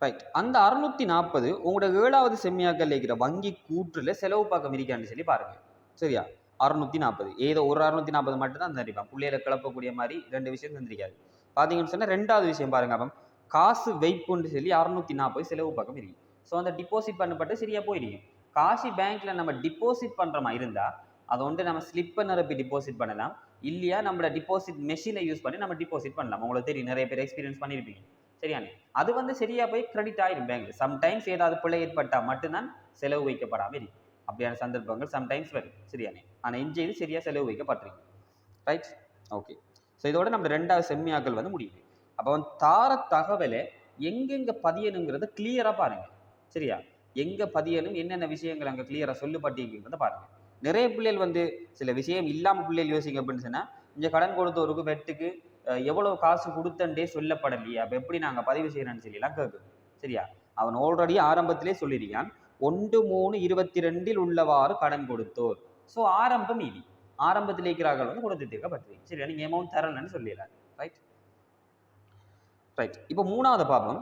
ரைட். அந்த 640 உங்களோட 7வது செம்மியாக்கல் இருக்கிற வங்கி கூற்றுல செலவு பக்கம் இருக்கான்னு சொல்லி பாருங்க. சரியா? 640 ஏதோ ஒரு 640 மட்டும் தான் தந்திருப்பான். பிள்ளையில கிளப்பக்கூடிய மாதிரி 2 விஷயம் தந்திருக்காது. பார்த்தீங்கன்னு சொன்னா 2வது விஷயம் பாருங்க. அப்போ காசு வைப்புன்னு சொல்லி 640 செலவு பக்கம் இருக்கு. ஸோ அந்த டிபாசிட் பண்ணப்பட்டு சரியா போயிருக்கு. காசு பேங்க்ல நம்ம டிபாசிட் பண்ற மாதிரி இருந்தா அதை வந்து நம்ம ஸ்லிப்பை நிரப்பி டிபாசிட் பண்ணலாம், இல்லையா நம்மளோட டிபாசிட் மெஷினை யூஸ் பண்ணி நம்ம டிபாசிட் பண்ணலாம். உங்களுக்கு தெரியும், நிறைய பேர் எக்ஸ்பீரியன்ஸ் பண்ணியிருப்பீங்க. சரியானே? அது வந்து சரியா போய் கிரெடிட் ஆயிரும் பேங்க்ல. சம்டைம்ஸ் ஏதாவது பிழை ஏற்பட்டா மட்டும்தான் செலவு வைக்கப்படாமல் இருக்கு. அப்படியான சந்தர்ப்பங்கள் சம்டைம்ஸ் வரும். சரியானே? ஆனால் இங்கே இது சரியா செலவு வைக்கப்பட்டிருக்கு. ரைட். ஓகே. ஸோ இதோட நம்ம 2வது செம்மியாக்கள் வந்து முடியுது. அப்போ வந்து தார தகவலை எங்கெங்க பதியணுங்கிறத கிளியரா பாருங்க. சரியா? எங்க பதியணும், என்னென்ன விஷயங்கள் அங்கே கிளியரா சொல்லப்பட்டிருக்கிறத பாருங்க. நிறைய பிள்ளைகள் வந்து சில விஷயம் இல்லாம பிள்ளைகள் யோசிங்க அப்படின்னு சொன்னா இங்க கடன் கொடுத்தவருக்கு வெட்டுக்கு எவ்வளவு காசு கொடுத்தண்டே சொல்லப்படலையே, அப்ப எப்படி நாங்க பதிவு செய்யணும்னு சொல்லிலாம் கேட்கும். சரியா? அவன் ஆல்ரெடி ஆரம்பத்திலே சொல்லியிருக்கான் 1/3/22 உள்ளவாறு கடன் கொடுத்தோர். ஸோ ஆரம்பம் மீதி ஆரம்பத்தில் இருக்கிறார்கள் வந்து கொடுத்து தீர்க்கப்பட்டிருக்கு. சரியா? நீங்க அமௌண்ட் தரலன்னு சொல்லிடலாம். ரைட். ரைட். இப்போ 3வது பாபம்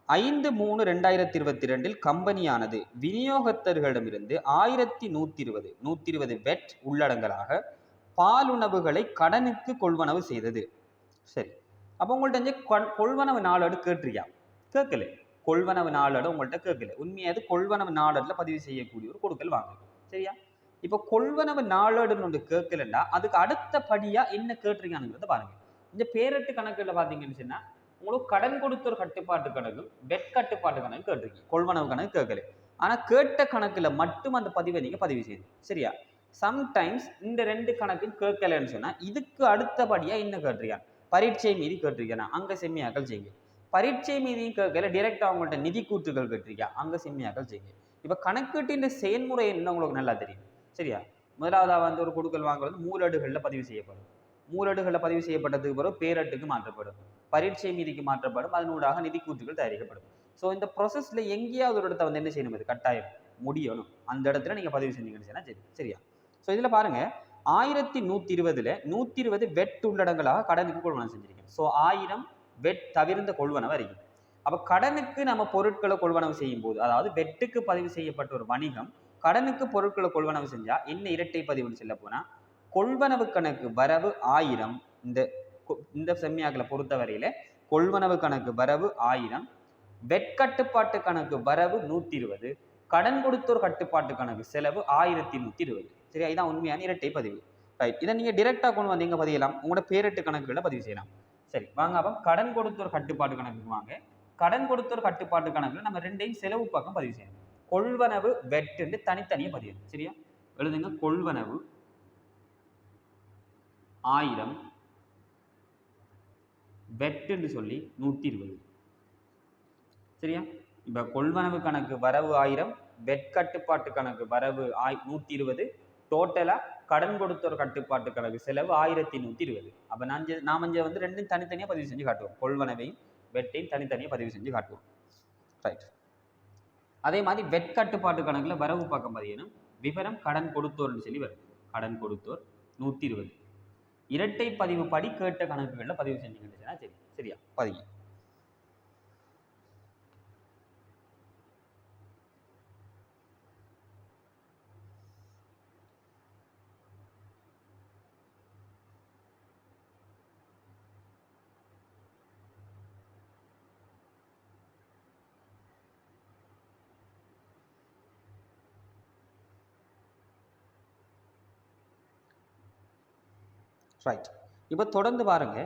5/3/2022 கம்பெனியானது விநியோகத்தர்களிடமிருந்து 1120 வெட் உள்ளடங்கலாக பாலுணவுகளை கடனுக்கு கொள்வனவு செய்தது. சரி. அப்போ உங்கள்கிட்ட கொள்வனவு நாளேடு கேட்டிருக்கியா? கேட்கல. கொள்வனவு நாளேடு உங்கள்கிட்ட கேட்கல. உண்மையாது கொள்வனவு நாளேடுல பதிவு செய்யக்கூடிய ஒரு கொடுக்கல் வாங்க. சரியா? இப்போ கொள்வனவு நாளேடுன்னு ஒன்று கேட்கலன்னா அதுக்கு அடுத்த படியா என்ன கேட்டிருக்கானுங்கிறத பாருங்க. இந்த பேரட்டு கணக்குல பாத்தீங்கன்னு சொன்னா உங்களுக்கு கடன் கொடுத்தோர் கட்டுப்பாட்டு கணக்கு, வெட் கட்டுப்பாட்டு கணக்கு கேட்டிருக்கீங்க. கொள்வனவு கணக்கு கேட்கல. ஆனா கேட்ட கணக்குல மட்டும் அந்த பதிவை நீங்க பதிவு செய்யணும். சரியா? சம்டைம்ஸ் இந்த 2 கணக்கும் கேட்கலன்னு சொன்னா இதுக்கு அடுத்தபடியா என்ன கேட்டிருக்கான்? பரீட்சை மீதி கேட்டிருக்கேன், அங்க செம்மியாக்கள் செய்யுங்க. பரீட்சை மீதியும் கேட்கல, டிரெக்டா அவங்கள்ட்ட நிதி கூற்றுகள் கேட்டிருக்கா, அங்க செம்மியாக்கள் செய்யுங்க. இப்ப கணக்கீட்டின் செயல்முறை என்ன உங்களுக்கு நல்லா தெரியும். சரியா? முதலாவதா வந்து ஒரு கொடுக்கல் வாங்குறது மூலடுகள்ல பதிவு செய்யப்படும். மூலடுகள்ல பதிவு செய்யப்பட்டதுக்கு பிறகு பேரட்டுக்கு மாற்றப்படும், பரீட்சை மீதிக்கு மாற்றப்படும், அதனூடாக நிதி கூற்றுகள் தயாரிக்கப்படும். ஸோ இந்த ப்ரொசஸ்ல எங்கேயாவது ஒரு இடத்த வந்து என்ன செய்யணும், அது கட்டாயம் முடியணும். அந்த இடத்துல நீங்க பதிவு செஞ்சீங்கன்னு சொன்னா சரி. சரியா? ஸோ இதுல பாருங்க 1120 120 வெட் உள்ளடங்களாக கடனுக்கு கொள்வனவு செஞ்சிருக்கேன். ஸோ 1000 வெட் தவிர்ந்த கொள்வனவு அறிக்கை. அப்ப கடனுக்கு நம்ம பொருட்களை கொள்வனவு செய்யும் போது, அதாவது வெட்டுக்கு பதிவு செய்யப்பட்ட ஒரு வணிகம் கடனுக்கு பொருட்களை கொள்வனவு செஞ்சா என்ன இரட்டை பதிவுன்னு சொல்ல போனா கொள்வனவு கணக்கு வரவு 1000. இந்த செம்மியாக்களை பொறுத்தவரையில கொள்வனவு கணக்கு வரவு 1000, வெட்கட்டுப்பாட்டு கணக்கு வரவு 120, கடன் கொடுத்தோர் கட்டுப்பாட்டு கணக்கு செலவு 1120. சரியா? இதான் உண்மையான இரட்டை பதிவு. ரைட். இதை நீங்க டிரெக்டா கொண்டு வந்து எங்க பதியலாம்? உங்களோட பேரட்டு கணக்குகளை பதிவு செய்யலாம். சரி வாங்க. அப்ப கடன் கொடுத்தோர் கட்டுப்பாட்டு கணக்கு வாங்க. கடன் கொடுத்தோர் கட்டுப்பாட்டு கணக்குல நம்ம 2ஐயும் செலவு பக்கம் பதிவு செய்யணும். கொள்வனவு வெட்டு தனித்தனியா பதியணும். சரியா? எழுதுங்க. கொள்வனவு 1000, வெட்டுன்னு சொல்லி 120. சரியா? இப்ப கொள்வனவு கணக்கு வரவு 1000, வெட்கட்டுப்பாட்டு கணக்கு வரவு 120, டோட்டலா கடன் கொடுத்தோர் கட்டுப்பாட்டு கணக்கு செலவு 1120. அப்ப நாம வந்து 2ம் தனித்தனியா பதிவு செஞ்சு காட்டுவோம். கொள்வனவையும் வெட்டையும் தனித்தனியா பதிவு செஞ்சு காட்டுவோம். ரைட். அதே மாதிரி வெட்கட்டுப்பாட்டு கணக்குல வரவு பக்கம் பதியணும். விவரம் கடன் கொடுத்தோர்னு சொல்லி வரும். கடன் கொடுத்தோர் 120. இரட்டை பதிவு படி கேட்ட கணக்குகளில் பதிவு செஞ்சீங்கன்னா சரி. சரியா பதிங்க. ரைட். இப்போ தொடர்ந்து பாருங்க,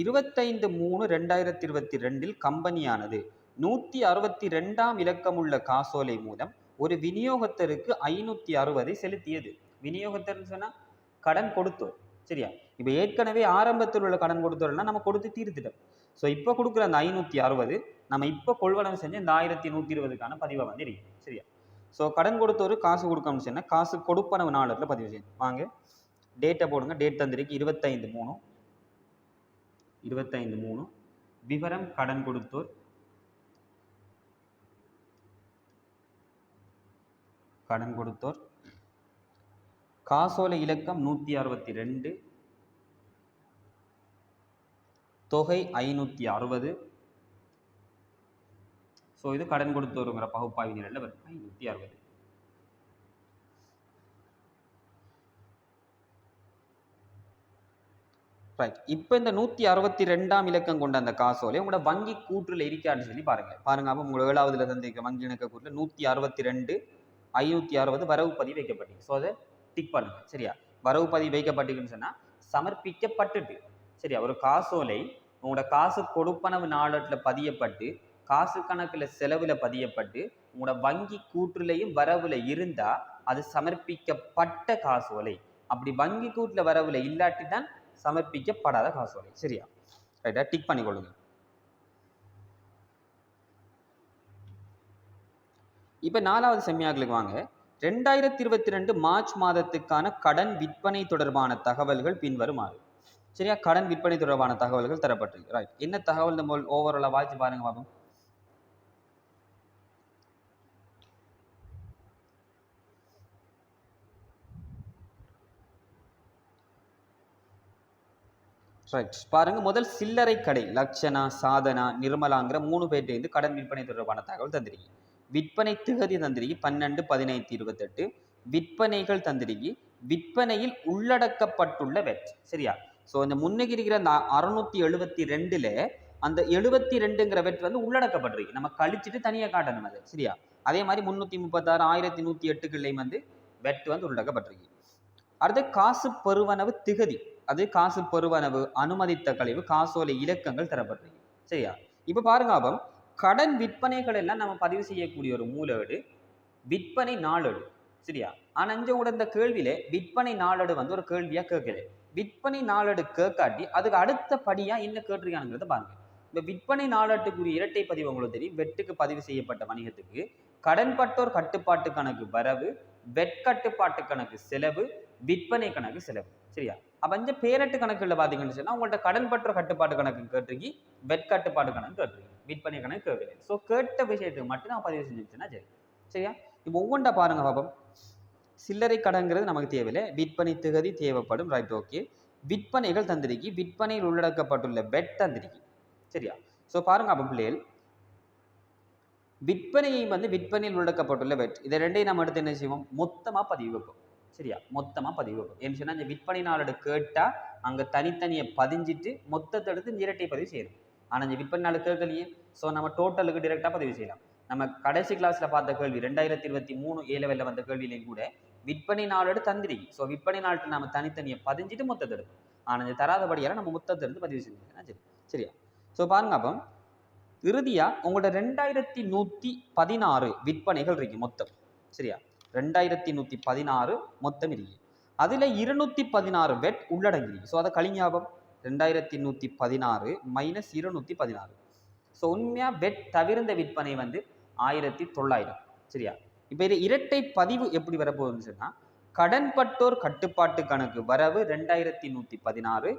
25/3/2022 கம்பெனியானது 162ஆம் இலக்கமுள்ள காசோலை மூலம் ஒரு விநியோகத்தருக்கு 560 செலுத்தியது. விநியோகத்தர் சொன்னா கடன் கொடுத்தோர், சரியா? இப்போ ஏற்கனவே ஆரம்பத்தில் உள்ள கடன் கொடுத்தோர்னா நம்ம கொடுத்து தீர்த்துட்டோம். ஸோ இப்போ கொடுக்குற அந்த 560 நம்ம இப்போ கொள்வனவு செஞ்சு இந்த 1120க்கான பதிவை வந்து இருக்கு, சரியா? ஸோ கடன் கொடுத்தோரு காசு கொடுக்கணும்னு சொன்னா காசு கொடுப்பனவு நாளில் பதிவு செய்யணும். வாங்க டேட்டை போடுங்க. டேட் தந்திருக்கு 25/3 விவரம் கடன் கொடுத்தோர், காசோலை இலக்கம் 162, தொகை 560. ஸோ இது கடன் கொடுத்தோருங்கிற பகுப்பாய்வு நிலையில் வரும் 560. ரைட். இப்போ இந்த 162ஆம் இலக்கம் கொண்ட அந்த காசோலை உங்களோட வங்கி கூற்றுல இருக்கான்னு சொல்லி பாருங்க. அப்போ உங்களோட 7வதுல தந்திருக்க வங்கி இணக்க கூற்றுல 162 560 வரவு பதிவு வைக்கப்பட்டீங்க. ஸோ அதை டிக் பண்ணுங்க, சரியா? வரவு பதிவு வைக்கப்பட்டீங்கன்னு சொன்னா சமர்ப்பிக்கப்பட்டுட்டு, சரியா? ஒரு காசோலை உங்களோட காசு கொடுப்பனவு நாளட்டில் பதியப்பட்டு காசு கணக்குல செலவுல பதியப்பட்டு உங்களோட வங்கி கூற்றுலையும் வரவுல இருந்தா அது சமர்ப்பிக்கப்பட்ட காசோலை. அப்படி வங்கி கூற்றுல வரவுல இல்லாட்டி தான் சமர்ப்பிக்கப்படாத காசோலை, சரியா? ரைட்டா, டிக் பண்ணிக்கொள்ளுங்க. இப்ப 4வது செம்மியாக்களுக்கு வாங்க. 2022 மார்ச் மாதத்துக்கான கடன் விற்பனை தொடர்பான தகவல்கள் பின்வருமாறு, சரியா? கடன் விற்பனை தொடர்பான தகவல்கள் தரப்பட்டிருக்கு. ரைட். என்ன தகவல் நம்ம ஓவராலா வாட்சி பாருங்க பாப்போம். ரைட். பாருங்க, முதல் சில்லறை கடை லட்சணா, சாதனா, நிர்மலாங்கிற 3 பேர்ட்டு கடன் விற்பனை தொடர்பான தகவல் தந்திருக்கு. விற்பனை திகதி தந்திருக்கு 12/15/28. விற்பனைகள் தந்திருக்கு. விற்பனையில் உள்ளடக்கப்பட்டுள்ள வெட், சரியா? ஸோ இந்த முன்னுக்கு இருக்கிற அந்த 672ல அந்த 72ங்கிற வெட் வந்து உள்ளடக்கப்பட்டிருக்கு. நம்ம கழிச்சுட்டு தனியாக காட்டணும் அது, சரியா? அதே மாதிரி 336 1108க்குள்ளேயும் வந்து வெட் வந்து உள்ளடக்கப்பட்டிருக்கு. அடுத்து காசு பெறுவனவு திகதி, அது காசு பெறுவனவு, அனுமதித்த கழிவு, காசோலை இலக்கங்கள் தரப்பட்டிருக்கு, சரியா? இப்ப பாருங்க, அப்போ கடன் விற்பனைகள் எல்லாம் நம்ம பதிவு செய்யக்கூடிய ஒரு மூலேடு விற்பனை நாளேடு, சரியா? ஆனா இங்க கூட இந்த கேள்வியில விற்பனை நாளேடு வந்து ஒரு கேள்வியா கேட்கல. விற்பனை நாளேடு கேட்காட்டி அதுக்கு அடுத்த படியா என்ன கேட்டிருக்காங்கிறத பாருங்க. இந்த விற்பனை நாளேட்டுக்குரிய இரட்டை பதிவு உங்களுக்கு தெரியும். வெட்டுக்கு பதிவு செய்யப்பட்ட வணிகத்துக்கு கடன்பட்டோர் கட்டுப்பாட்டு கணக்கு வரவு, வெட் கட்டுப்பாட்டு கணக்கு செலவு, விற்பனை கணக்கு செலவு, சரியா? அப்ப இந்த பேரட்டு கணக்குல பாத்தீங்கன்னு சொன்னா உங்கள்ட்ட கடன்பற்றோர் கட்டுப்பாட்டு கணக்கு கேட்டிருக்கி, வெட் கட்டுப்பாட்டு கணக்கு கேட்டிருக்கு, விற்பனை கணக்கு கேட்கல. ஸோ கேட்ட விஷயத்துக்கு மட்டும் நான் பதிவு செஞ்சுச்சுன்னா சரி, சரியா? இப்போ ஒவ்வொன்றா பாருங்க பாப்போம். சில்லறை கடன்கிறது நமக்கு தேவையில்லை, விற்பனை திகதி தேவைப்படும். Right, okay. விற்பனைகள் தந்திருக்கி, விற்பனையில் உள்ளடக்கப்பட்டுள்ள வெட் தந்திருக்கி, சரியா? ஸோ பாருங்க அப்போ பிள்ளைகள், விற்பனையை வந்து விற்பனையில் உள்ளடக்கப்பட்டுள்ள வெட் இதை ரெண்டையும் நம்ம எடுத்து என்ன செய்வோம், மொத்தமாக பதிவு வைப்போம், சரியா? மொத்தமாக பதிவு வைப்போம். ஏன்னு சொன்னால் இந்த விற்பனை நாளோட கேட்டால் அங்கே தனித்தனியை பதிஞ்சிட்டு மொத்தத்தை எடுத்து இரட்டை பதிவு செய்யணும். ஆனால் இந்த விற்பனை நாள் கேட்கலையே, ஸோ நம்ம டோட்டலுக்கு டிரெக்டாக பதிவு செய்யலாம். நம்ம கடைசி கிளாஸில் பார்த்த கேள்வி 2023 A-level வந்த கேள்வியிலையும் கூட விற்பனை நாளோடு தந்திரிக்கு. ஸோ விற்பனை நாட்டில் நம்ம தனித்தனியை பதிஞ்சிட்டு மொத்தத்தை எடுப்போம். ஆனால் இந்த தராதபடியால் நம்ம மொத்தத்தை எடுத்து பதிவு செஞ்சுக்கலாம், சரி, சரியா? ஸோ பாருங்க, அப்போ இறுதியா உங்களோட 2116 விற்பனைகள் இருக்கு மொத்தம், சரியா? 2116 மொத்தம் இருக்கு. அதுல 216 வெட் உள்ளடங்கி. ஸோ அதை கழிஞாபம் 2116 மைனஸ் 216. ஸோ உண்மையா வெட் தவிர்ந்த விற்பனை வந்து 1900, சரியா? இப்போ இது இரட்டை பதிவு எப்படி வரப்போகுதுன்னு சொன்னா, கடன்பட்டோர் கட்டுப்பாட்டு கணக்கு வரவு 2116,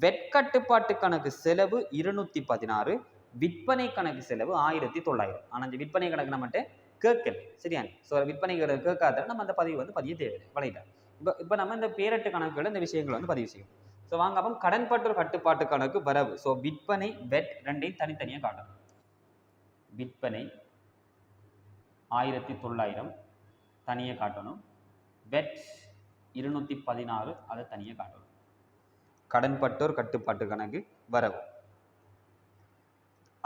வெட் கட்டுப்பாட்டு கணக்கு செலவு 216, விற்பனை கணக்கு செலவு 1900. ஆனால் இந்த விற்பனை கணக்கு நம்மகிட்ட கேட்கல, சரியா? ஸோ விற்பனை கணக்கு கேட்காத நம்ம அந்த பதிவு வந்து பதிய தேவையில்லை, வளையிட்டா. இப்போ நம்ம இந்த பேரட்டு கணக்குகள் இந்த விஷயங்களை வந்து பதிவு செய்யும். ஸோ ஸோ வாங்க அப்போ கடன்பட்டோர் கட்டுப்பாட்டு கணக்கு வரவு. ஸோ விற்பனை வெட் ரெண்டையும் தனித்தனியாக காட்டணும். விற்பனை 1900 தனியாக காட்டணும். வெட் 216 அதை தனியாக காட்டணும். கடன்பட்டோர் கட்டுப்பாட்டு கணக்கு வரவு.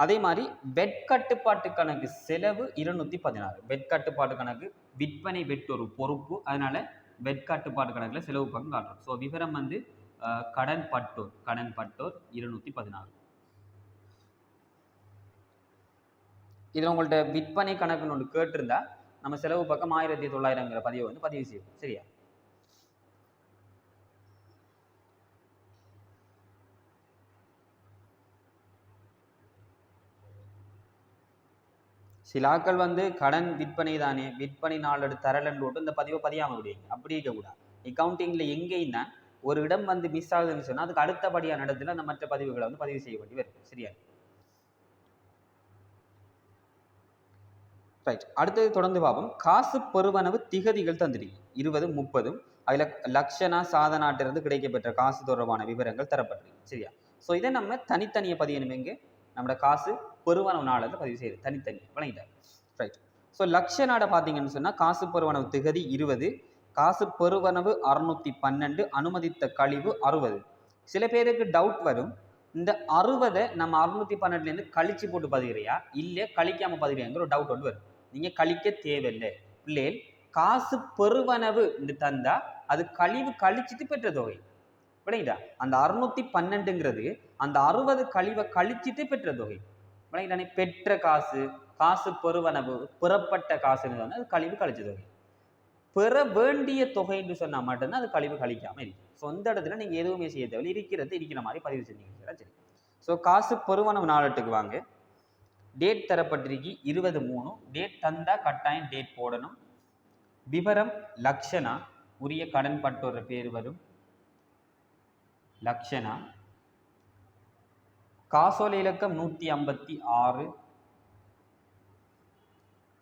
அதே மாதிரி வெட் கட்டுப்பாட்டு கணக்கு செலவு 216. வெட் கட்டுப்பாட்டு கணக்கு விற்பனை வெட் ஒரு பொறுப்பு, அதனால வெட் கட்டுப்பாட்டு கணக்குல செலவு பக்கம் காட்டுறோம். ஸோ விவரம் வந்து கடன்பட்டோர் 216. இதில் உங்கள்ட்ட விற்பனை கணக்குன்னு ஒன்று கேட்டிருந்தா நம்ம செலவு பக்கம் 1900ங்கிற பதிவை வந்து பதிவு செய்யும். சரியா? சிலாக்கள் வந்து கடன் விற்பனை தானே, விற்பனை நாளோட தரலன்னு போட்டு இந்த பதிவை பதியாமல் விடுவீங்க. அப்படி இருக்கக்கூடாது. அக்கௌண்டிங்கில் எங்கேயும் தான் ஒரு இடம் வந்து மிஸ் ஆகுதுன்னு சொன்னால் அதுக்கு அடுத்தபடியான இடத்துல அந்த மற்ற பதிவுகளை வந்து பதிவு செய்ய வேண்டி வரும். சரியா? ரைட். அடுத்தது தொடர்ந்து பார்ப்போம். காசு பெறுவனவு திகதிகள் தந்திருக்கு 20, 30. அதில் லக்ஷணா சாதனாட்டிலிருந்து கிடைக்கப்பெற்ற காசு தொடர்பான விவரங்கள் தரப்பட்டிருக்கு. சரியா? ஸோ இதை நம்ம தனித்தனியை பதியணும். எங்கே நம்மளோட காசு பெறுவனவு நாளில் பதிவு செய்யுது தனித்தனியாக வழங்கிட்டார். ரைட். ஸோ லக்ஷனாட பார்த்தீங்கன்னு சொன்னால் காசு பெறுவனவு திகதி 20, காசு பெறுவனவு 612, அனுமதித்த கழிவு 60. சில பேருக்கு டவுட் வரும், இந்த 60 நம்ம 612 கழிச்சு போட்டு பதிகிறியா இல்லை கழிக்காம பதிகிறியாங்கிற ஒரு டவுட் வந்து வரும். நீங்க கழிக்க தேவையில்லை பிள்ளைகள். காசு பெறுவனவு தந்தா அது கழிவு கழிச்சிட்டு பெற்ற தொகை விளங்கிட்டா. அந்த 612ங்கிறது அந்த 60 கழிவை கழிச்சிட்டு பெற்ற தொகை விளங்கிட்டானே. பெற்ற காசு, காசு பெறுவனவு, பெறப்பட்ட காசுன்னு சொன்னா அது கழிவு கழிச்ச தொகை. பெற வேண்டிய தொகை என்று சொன்னா மட்டும்தான் அது கழிவு கழிக்காம இருக்கு. ஸோ அந்த இடத்துல நீங்க எதுவுமே செய்ய தேவையில்லை, இருக்கிற மாதிரி பதிவு செஞ்சீங்க. சரி. ஸோ காசு பெறுவனவு நாளட்டுக்கு வாங்க. டேட் தரப்பட்டிருக்கு 20/3. டேட் தந்தா கட்டாயம் டேட் போடணும். விவரம் லக்ஷணா, உரிய கடன் பட்டோர பேர் வரும் லக்ஷணா. காசோலை இலக்கம் 156.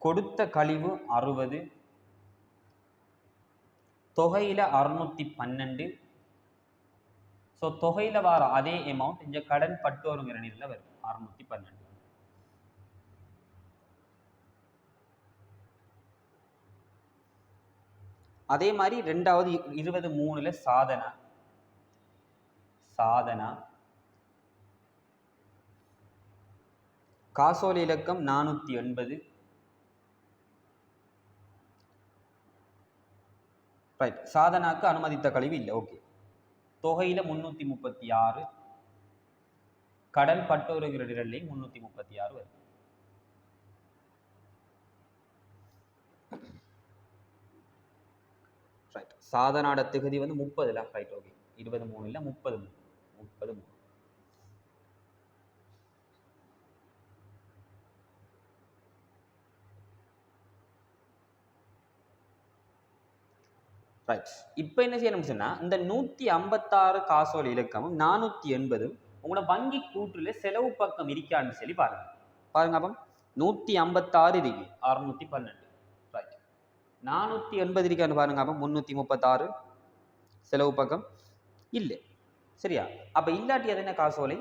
கொடுத்த கழிவு 60. தொகையில 612. ஸோ தொகையில வர அதே அமௌண்ட் இந்த கடன் பட்டோருங்கிற நிலையில் வரும் 612. அதே மாதிரி 2வது 20/3 சாதனா. காசோலை இலக்கம் 480. ரைட். சாதனாக்கு அனுமதித்த கழிவு இல்லை. ஓகே. தொகையில 336. கடன் பட்டோருங்கிற நிரல்ல 336 வரும். ரைட். சாதனாட திகதி வந்து 30. ரைட். ஓகே. 20/3 இல்ல 30. ரைட். இப்போ என்ன செய்யணும் சொன்னா இந்த 156 காசோலை இலக்கமும் 480 உங்களோட வங்கி கூற்றுல செலவு பக்கம் இருக்கான்னு சொல்லி பாருங்க. அப்போ 156 இருக்கு 612. ரைட். 480 இருக்கான்னு பாருங்க. அப்போ 336 செலவு பக்கம் இல்லை. சரியா? அப்ப இல்லாட்டி அது என்ன காசோலை?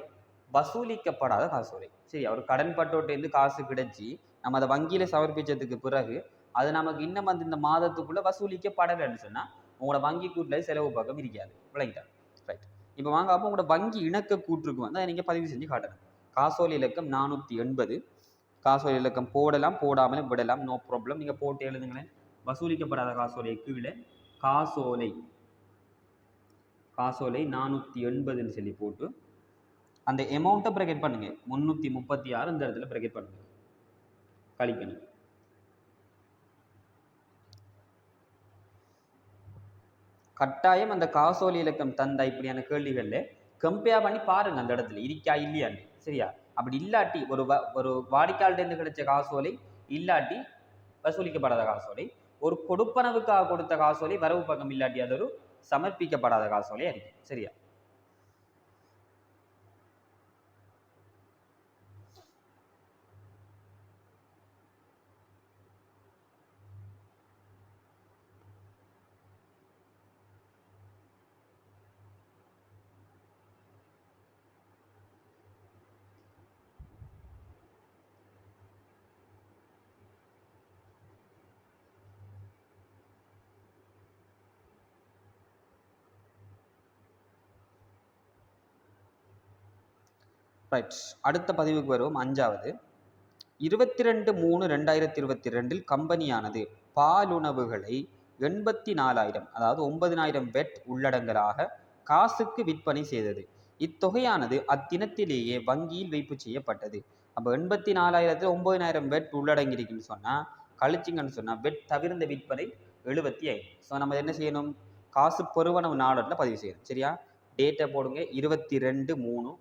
வசூலிக்கப்படாத காசோலை. சரியா? ஒரு கடன் பட்டோட்டேருந்து காசு கிடைச்சி நம்ம அதை வங்கியில சமர்ப்பிச்சதுக்கு பிறகு அது நமக்கு இன்னும் வந்து இந்த மாதத்துக்குள்ள வசூலிக்கப்படலைன்னு சொன்னா உங்களோட வங்கி கூட்டுல செலவு பக்கம் இருக்காது. விளங்கிட்டா? ரைட். இப்போ வாங்க அப்போ உங்களோட வங்கி இணக்க கூற்றுக்கு வந்து அதை நீங்க பதிவு செஞ்சு காட்டணும். காசோலை இலக்கம் 480. காசோலை இலக்கம் போடலாம், போடாமலும் விடலாம், நோ ப்ராப்ளம். நீங்க போட்டு எழுதுங்களேன். வசூலிக்கப்படாத காசோலை கீழே காசோலை 480 சொல்லி போட்டு அந்த அமௌண்ட்டை பிரகெட் பண்ணுங்க. 336 இந்த இடத்துல பிரகெட் பண்ணுங்க, கழிக்கணும். கட்டாயம் அந்த காசோலை இலக்கம் தந்த இப்படியான கேள்விகள்ல கம்பேர் பண்ணி பாருங்க அந்த இடத்துல இருக்கா இல்லையான்னு. சரியா? அப்படி இல்லாட்டி ஒரு வாடிக்கையாளர்கிட்ட கிடைச்ச காசோலை இல்லாட்டி வசூலிக்கப்படாத காசோலை, ஒரு கொடுப்பனவுக்காக கொடுத்த காசோலை வரவு பக்கம் இல்லாட்டி அது ஒரு சமர்ப்பிக்கப்படாத காசோலையா இருக்கு. சரியா? ரைட், அடுத்த பதிவுக்கு வருவோம். 5வது 22/3/2022 கம்பெனியானது பாலுணவுகளை 84,000 அதாவது 9,000 வெட் உள்ளடங்கலாக காசுக்கு விற்பனை செய்தது. இத்தொகையானது அத்தினத்திலேயே வங்கியில் வைப்பு செய்யப்பட்டது. அப்போ 84,000 9,000 வெட் உள்ளடங்கி இருக்குன்னு சொன்னா கழிச்சிங்கன்னு சொன்னா வெட் தவிர்ந்த விற்பனை 75. ஸோ நம்ம என்ன செய்யணும், காசு பெறுவனவு நாளில் பதிவு செய்யணும். சரியா, டேட்டை போடுங்க. 22/3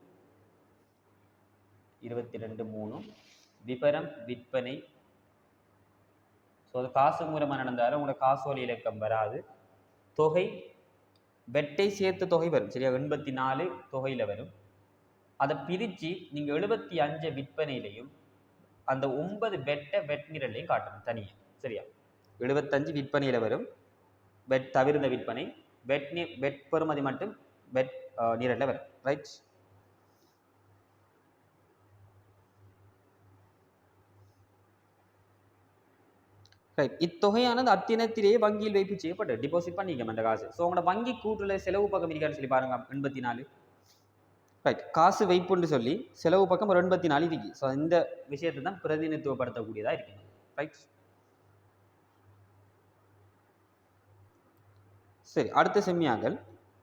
விபரம் விற்பனை. ஸோ அது காசு மூலமாக நடந்தாலும் உங்களோட காசோலை இலக்கம் வராது. தொகை வெட்டை சேர்த்து தொகை வரும். சரியா, 84 தொகையில் வரும். அதை பிரித்து நீங்கள் 75 விற்பனையிலையும் அந்த 9 வெட்டை வெட் நிரலையும் காட்டணும் தனியாக. சரியா, 75 விற்பனையில் வரும், வெட் தவிர்ந்த விற்பனை, வெட் பெறுமதி மட்டும் வெட் நிரலில் வரும். Right, right. இத்தொகையானது அத்தினத்திலேயே வங்கியில் வைப்பு செய்யப்பட்டு டிபாசிட் பண்ணிக்க அந்த காசு. ஸோ உங்களோட வங்கி கூட்டுல செலவு பக்கம் இருக்கான்னு சொல்லி பாருங்க. 84. ரைட், காசு வைப்புன்னு சொல்லி செலவு பக்கம் ஒரு 84 இருக்கு. ஸோ இந்த விஷயத்தை தான் பிரதிநிதித்துவப்படுத்தக்கூடியதாக இருக்கணும். ரைட், சரி. அடுத்த செம்மியாங்கள்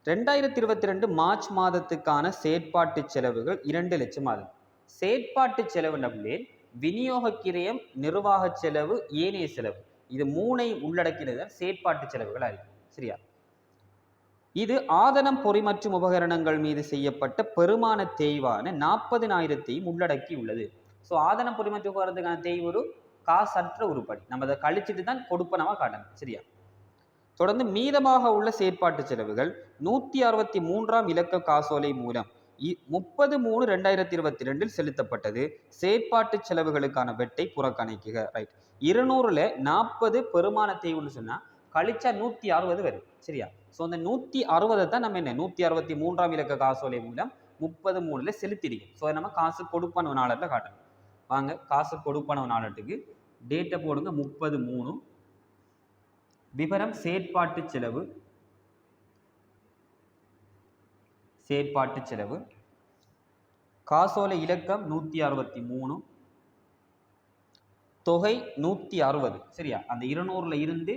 2022 மார்ச் மாதத்துக்கான செயற்பாட்டு செலவுகள் 2 லட்சம் ஆகும். செயற்பாட்டு செலவு நபிலே விநியோக கிரயம், நிர்வாக செலவு, ஏனைய செலவு, இது 3ஐ உள்ளடக்கினது செயற்பாட்டு செலவுகள் ஆகும். சரியா, இது ஆதனம் பொறி மற்றும் உபகரணங்கள் மீது செய்யப்பட்ட பெருமான தேய்வான 40,000ஐயும் உள்ளடக்கி உள்ளது. ஸோ ஆதனம் பொறி மற்றும் உபகரணத்துக்கான தேய்வு ஒரு காசற்ற உருப்படி. நம்ம அதை கழிச்சிட்டு தான் கொடுப்பனவா காட்டணும். சரியா, தொடர்ந்து மீதமாக உள்ள செயற்பாட்டு செலவுகள் 163ஆம் இலக்க காசோலை மூலம் 30/3/2022 செலுத்தப்பட்டது. செயற்பாட்டு செலவுகளுக்கான வெட்டை புறக்கணிக்குக. ரைட், 200ல் 40 பெருமான தேய்வுன்னு சொன்னா கழிச்சா 160 வரும். சரியா, ஸோ அந்த 160 தான் நம்ம என்ன 163ஆம் இலக்க காசோலை மூலம் 30/3 செலுத்திருக்கோம். ஸோ நம்ம காசு கொடுப்பனவு நாளத்தில் காட்டணும். வாங்க, காசு கொடுப்பனவு நாளத்துக்கு டேட்டை போடுங்க. 30/3 விவரம் செயற்பாட்டு செலவு, செயற்பாட்டு செலவு, காசோலை இலக்கம் 163, தொகை 160. சரியா, அந்த 200ல் இருந்து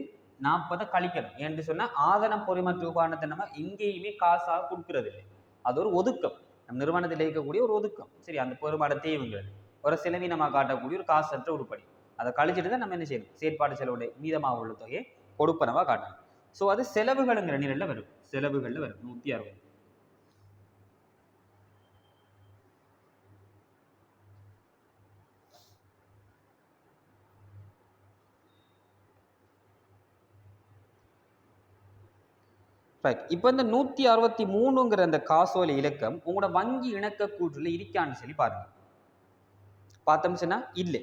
40 கழிக்கணும். ஏன்னு சொன்னா ஆதனம் பொறிமற்ற உபகரணத்தை நம்ம எங்கேயுமே காசாக கொடுக்கறது இல்லை. அது ஒரு ஒதுக்கம், நம் நிறுவனத்தில் இருக்கக்கூடிய ஒரு ஒதுக்கம். சரி, அந்த பெருமாட தேவைங்கிறது ஒரு செலவினமாக காட்டக்கூடிய ஒரு காசற்ற உருப்படி. அதை கழிச்சிட்டு தான் நம்ம என்ன செய்யணும், செயற்பாட்டு செலவுடைய மீதமாக உள்ள தொகையை கொடுப்பனவா காட்டணும். ஸோ அது செலவுகளுங்கிற நிலையில் வரும். செலவுகளில் வரும் 160. ரைட், இப்போ இந்த 163ங்கிற அந்த காசோலை இலக்கம் உங்களோட வங்கி இணக்க கூற்றுல இருக்கான்னு சொல்லி பாருங்க. பார்த்தோம்னா இல்லை.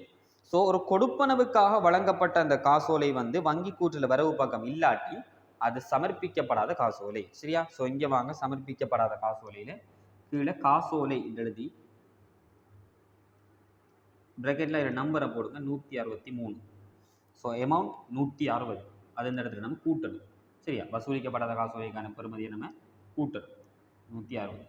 ஸோ ஒரு கொடுப்பனவுக்காக வழங்கப்பட்ட அந்த காசோலை வங்கி கூற்றுல வரவு பக்கம் இல்லாட்டி அது சமர்ப்பிக்கப்படாத காசோலை. சரியா, ஸோ இங்கே வாங்க, சமர்ப்பிக்கப்படாத காசோலையில கீழே காசோலை எழுதி பிராக்கெட்ல நம்பரை போடுங்க 163. ஸோ அமௌண்ட் 160, அது இந்த இடத்துல நம்ம கூட்டணும். சரியா, வசூலிக்கப்படாத காசோலைக்கான பெறுமதியை நம்ம கூட்டணும் 160.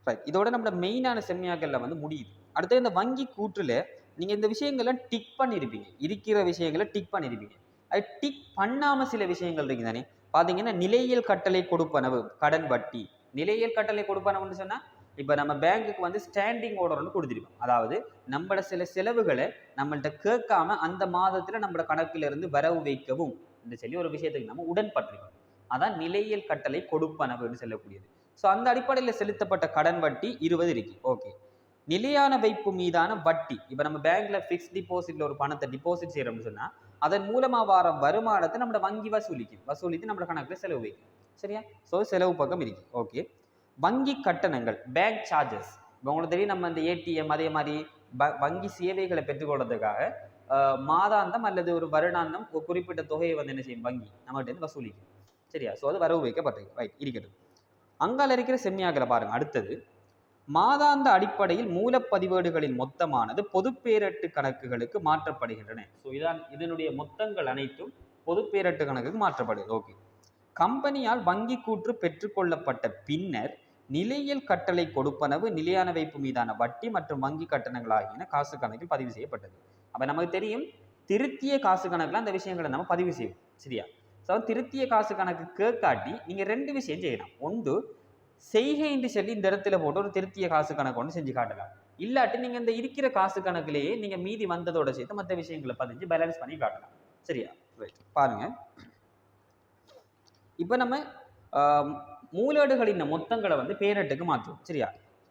ரைட், இதோட நம்மளோட மெயினான செம்மியாக்கள்ல முடியுது. அடுத்து இந்த வங்கி கூற்றுல நீங்க இந்த விஷயங்கள்லாம் டிக் பண்ணியிருப்பீங்க, இருக்கிற விஷயங்களை டிக் பண்ணியிருப்பீங்க. அது டிக் பண்ணாம சில விஷயங்கள் இருக்கு தானே. பாத்தீங்கன்னா நிலையியல் கட்டளை கொடுப்பனவு, கடன் வட்டி. நிலையியல் கட்டளை கொடுப்பனவுன்னு சொன்னா இப்போ நம்ம பேங்குக்கு ஸ்டாண்டிங் ஆர்டர்னு கொடுத்துருப்போம். அதாவது நம்மளோட சில செலவுகளை நம்மள்ட்ட கேட்காம அந்த மாதத்துல நம்மளோட கணக்குல இருந்து வரவு வைக்கவும் சொல்லி ஒரு விஷயத்துக்கு நம்ம உடன்பட்டிருக்கோம். அதான் நிலையியல் கட்டளை கொடுப்பனவுன்னு சொல்லக்கூடியது. ஸோ அந்த அடிப்படையில் செலுத்தப்பட்ட கடன் வட்டி 20 இருக்கு. ஓகே, நிலையான வைப்பு மீதான வட்டி, இப்போ நம்ம பேங்க்ல ஃபிக்ஸ் டிபாசிட்ல ஒரு பணத்தை டிபாசிட் செய்யறோம்னு சொன்னா அதன் மூலமா வர வருமானத்தை நம்ம வங்கி வசூலித்து நம்ம கணக்குல செலவு வைக்கும். சரியா, ஸோ செலவு பக்கம் இருக்கு. ஓகே, வங்கி கட்டணங்கள், பேங்க் சார்ஜஸ். உங்களுக்கு தெரியும், நம்ம இந்த ஏடிஎம் அதே மாதிரி வங்கி சேவைகளை பெற்றுக்கொள்றதுக்காக மாதாந்தம் அல்லது ஒரு வருடாந்தம் ஒரு குறிப்பிட்ட தொகையை என்ன செய்யும், வங்கி நம்மகிட்ட வசூலிக்கும். சரியா, ஸோ அது வரவு வைக்கப்பட்டிருக்கு. ரைட், இருக்கட்டும். அங்கால இருக்கிற செம்மியாக்களை பாருங்க. அடுத்தது மாதாந்த அடிப்படையில் மூலப்பதிவேடுகளின் மொத்தமானது பொதுப்பேரட்டு கணக்குகளுக்கு மாற்றப்படுகின்றன. ஸோ இதான் இதனுடைய மொத்தங்கள் அனைத்தும் பொதுப்பேரட்டு கணக்குக்கு மாற்றப்படுது. ஓகே. கம்பெனியால் வங்கி கூற்று பெற்றுக்கொள்ளப்பட்ட பின்னர் நிலையியல் கட்டளை கொடுப்பனவு, நிலையான வைப்பு மீதான வட்டி மற்றும் வங்கி கட்டணங்கள் ஆகியன காசு கணக்கில் பதிவு செய்யப்பட்டது. அப்ப நமக்கு தெரியும் திருத்திய காசு கணக்குல அந்த விஷயங்களை நம்ம பதிவு செய்வோம். சரியா? ஸோ திருத்திய காசு கணக்கு கேட்காட்டி நீங்க ரெண்டு விஷயம் செய்யலாம். ஒன்று, செய்கை என்று சொல்லி இந்த இடத்துல போட்டு ஒரு திருத்திய காசு கணக்கு ஒன்று செஞ்சு காட்டலாம். இல்லாட்டி நீங்க இந்த இருக்கிற காசு கணக்குலேயே நீங்க மீதி வந்ததோட சேர்த்து மற்ற விஷயங்களை பதிஞ்சு பேலன்ஸ் பண்ணி காட்டலாம். சரியா? ரைட். பாருங்க, இப்போ நம்ம மூலேடுகளின் மொத்தங்களை வந்து பேரட்டுக்கு மாற்றுவோம். சரியா?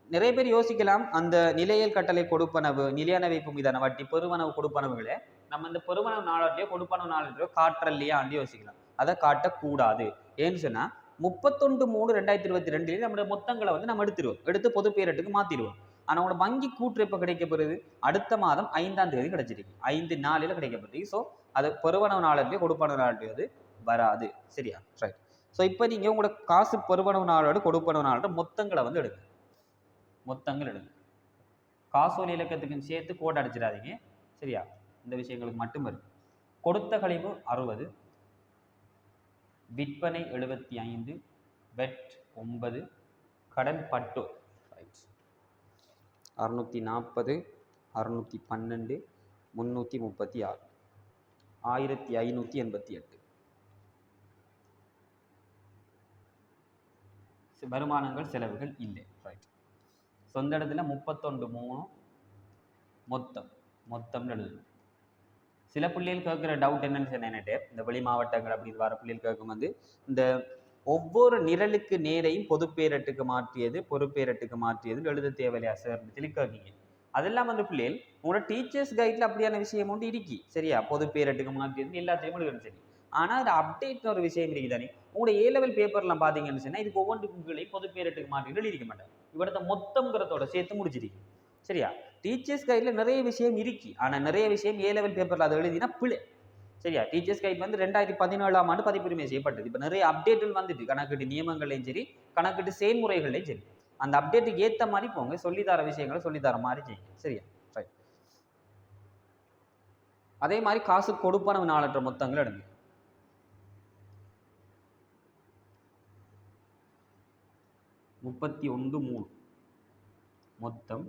நிறைய பேர் யோசிக்கலாம், அந்த நிலையியல் கட்டளை கொடுப்பனவு, நிலையான வைப்பு மீதான வட்டி, பெருவனவு கொடுப்பனவுகளை நம்ம இந்த பெருவனவு நாளத்தையோ கொடுப்பனவு நாளத்தையோ காட்டலையா ஆண்டு யோசிக்கலாம். அதை காட்டக்கூடாது. ஏன்னு சொன்னா 31/3/2022 நம்முடைய மொத்தங்களை வந்து நம்ம எடுத்து பொது பேரட்டுக்கு மாத்திடுவோம். ஆனா உங்களோட வங்கி கூற்று எப்ப கிடைக்கப்படுது? அடுத்த மாதம் 5ஆம் தேதி கிடைச்சிருக்கு. 5 நாளில் கிடைக்கப்படுது. ஸோ அது பெருவனவு நாளத்தையோ கொடுப்பனவு நாளத்தையோ அது வராது. சரியா? ரைட். ஸோ இப்போ நீங்க உங்களோட காசு பெருவனவு நாளோட கொடுப்பனவு நாளோட மொத்தங்களை வந்து எடுங்க. மொத்தங்கள் எடுங்க. காசோலை இலக்கத்துக்கும் சேர்த்து கோட் அடிச்சிடாதீங்க. சரியா? இந்த விஷயங்களுக்கு மட்டும் வரும். கொடுத்த கழிவு 60, விற்பனை 75, வெட் 9, கடன் பட்டோர் 640, 612, 336, 1588. வருமானங்கள் செலவுகள் இல்லை. ரைட். சொந்த இடத்துல 31/3 மொத்தம் எழுதணும். சில பிள்ளைகள் கேட்குற டவுட் என்னன்னு சொன்னேன்ட்டு, இந்த வெளி மாவட்டங்கள் அப்படின்னு வர பிள்ளைகள் கேட்கும் வந்து இந்த ஒவ்வொரு நிரலுக்கு நேரையும் பொதுப்பேரட்டுக்கு மாற்றியது, பொறுப்பேரட்டுக்கு மாற்றியது எழுத தேவையா சார் சொல்லி கேட்கீங்க. அதெல்லாம் வந்து பிள்ளைகள் உங்களோட டீச்சர்ஸ் கைட்ல அப்படியான விஷயம் ஒன்று இருக்கி. சரியா? பொதுப்பேரட்டுக்கு மாற்றியது எல்லாத்தையும் எழுதணும். சரி. ஆனால் அது அப்டேட்னு ஒரு விஷயம் இருக்குதானே. உங்களோட A-level பேப்பர்லாம் பார்த்தீங்கன்னு சொன்னால் இதுக்கு ஒவ்வொன்றுக்குள்ளேயும் பொதுப்பேரட்டுக்கு மாற்றி எழுதிக்க மாட்டேன். இவரது மொத்தங்கிறதோட சேர்த்து முடிச்சிருக்கு. சரியா? டீச்சர்ஸ் கைடில் நிறைய விஷயம் இருக்கு. ஆனால் நிறைய விஷயம் A-level பேப்பரில் அதை எழுதினா பிள்ளை. சரியா? டீச்சர்ஸ் கைட் வந்து 2017ஆம் ஆண்டு பதிப்புரிமை செய்யப்பட்டது. இப்போ நிறைய அப்டேட்டுகள் வந்துட்டு கணக்கீட்டு நியமங்களையும் சரி, கணக்கீட்டு செயல்முறைகளையும் சரி. அந்த அப்டேட்டுக்கு ஏற்ற மாதிரி போங்க, சொல்லித்தர விஷயங்களை சொல்லித்தர மாதிரி செய்யுங்க. சரியா? ரைட். அதே மாதிரி காசு கொடுப்பனவு நாளற்ற மொத்தங்கள் எடுங்க. 31/3 மொத்தம்.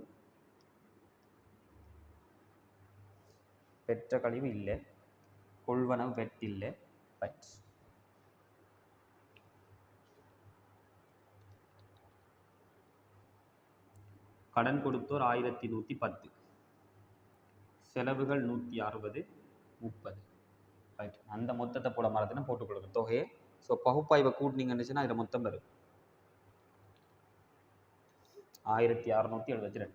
பெற்ற கழிவு இல்லை, கொள்வனவு வெட்டில்லை. ரைட். கடன் கொடுத்தோர் 1110, செலவுகள் 160, 30. ரைட். அந்த மொத்தத்தை போட மரத்துனா போட்டு கொடுக்க தொகையை. ஸோ பகுப்பாய்வை கூட்டினீங்கன்னுச்சுன்னா அதில் மொத்தம் வரும் 1672.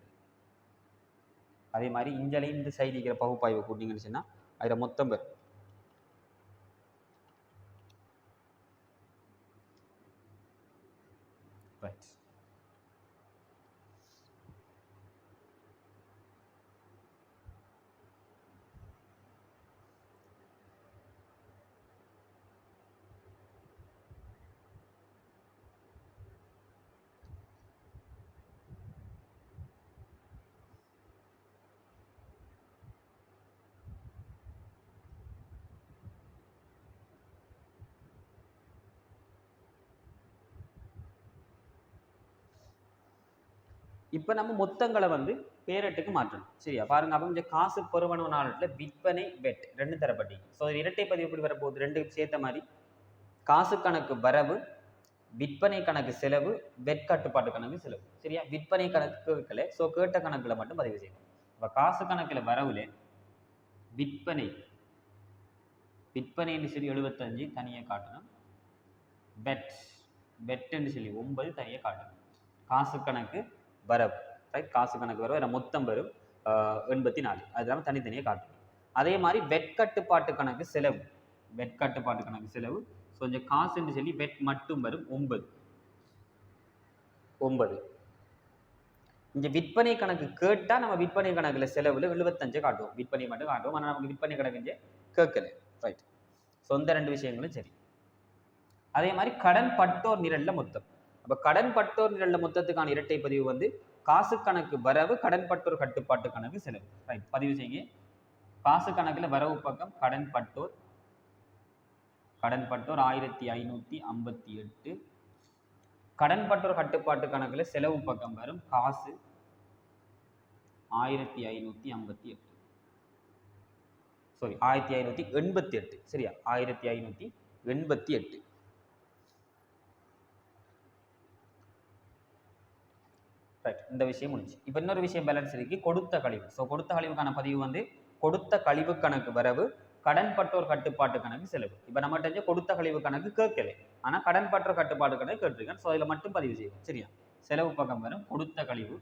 அதே மாதிரி இஞ்சலையும் இந்த சைடிக்கிற பகுப்பாய்வை கூட்டிங்கன்னு சொன்னா அதில் மொத்தம் வரும் ரைட். இப்போ நம்ம மொத்தங்களை வந்து பேரட்டுக்கு மாற்றணும். சரியா? பாருங்க, அப்போ இந்த காசு பெருவனவு நாளில் விற்பனை வெட் ரெண்டு தரப்பட்டீங்க. ஸோ இரட்டை பதிவு எப்படி வரப்போகுது? ரெண்டு சேர்த்த மாதிரி காசு கணக்கு வரவு, விற்பனை கணக்கு செலவு, வெட் கட்டுப்பாட்டு கணக்கு செலவு. சரியா? விற்பனை கணக்கு கேட்கல, ஸோ கேட்ட கணக்குல மட்டும் பதிவு செய்யணும். இப்போ காசு கணக்குல வரவுல விற்பனைன்னு சொல்லி 75 தனியாக காட்டணும். வெட்டுன்னு சொல்லி 9 தனியாக காட்டணும். காசு கணக்கு வரவு, ரைட்? காசு கணக்கு வரவு மொத்தம் வரும் 84. அது இல்லாமல் தனித்தனியாக காட்டணும். அதே மாதிரி வெட் கட்டுப்பாட்டு கணக்கு செலவு, ஸோ கொஞ்சம் காசுன்னு சொல்லி வெட் மட்டும் வரும் 9. இங்கே விற்பனை கணக்கு கேட்டால் நம்ம விற்பனை கணக்கில் செலவில் 75 காட்டுவோம். விற்பனை மட்டும் காட்டுவோம். ஆனால் நமக்கு விற்பனை கணக்கு கேட்கல. ரைட். ஸோ இந்த ரெண்டு விஷயங்களும் சரி. அதே மாதிரி கடன் பட்டோர் நிரல்ல மொத்தம். அப்போ கடன் பட்டோர் நிரல்ல மொத்தத்துக்கான இரட்டை பதிவு வந்து காசு கணக்கு வரவு கடன்பட்டோர் கட்டுப்பாட்டு கணக்கு செலவு. ரைட், பதிவு செய்யுங்க. காசு கணக்கில் வரவு பக்கம் கடன்பட்டோர் 1558. கடன்பட்டோர் கட்டுப்பாட்டு கணக்கில் செலவு பக்கம் வரும் காசு 1558. சாரி, 1588. சரியா, 1588. ரைட், இந்த விஷயம் முடிஞ்சு. இப்போ இன்னொரு விஷயம் பேலன்ஸ் இருக்கு, கொடுத்த கழிவு. ஸோ கொடுத்த கழிவுக்கான பதிவு வந்து கொடுத்த கழிவு கணக்கு வரவு கடன்பட்டோர் கட்டுப்பாட்டு கணக்கு செலவு. இப்போ நம்ம தெரிஞ்ச கொடுத்த கழிவு கணக்கு கேட்கல, ஆனால் கடன்பட்டோர் கட்டுப்பாட்டு கணக்கு கேட்டிருக்கேன். ஸோ இதில் மட்டும் பதிவு செய்வோம். சரியா, செலவு பக்கம் வரும் கொடுத்த கழிவு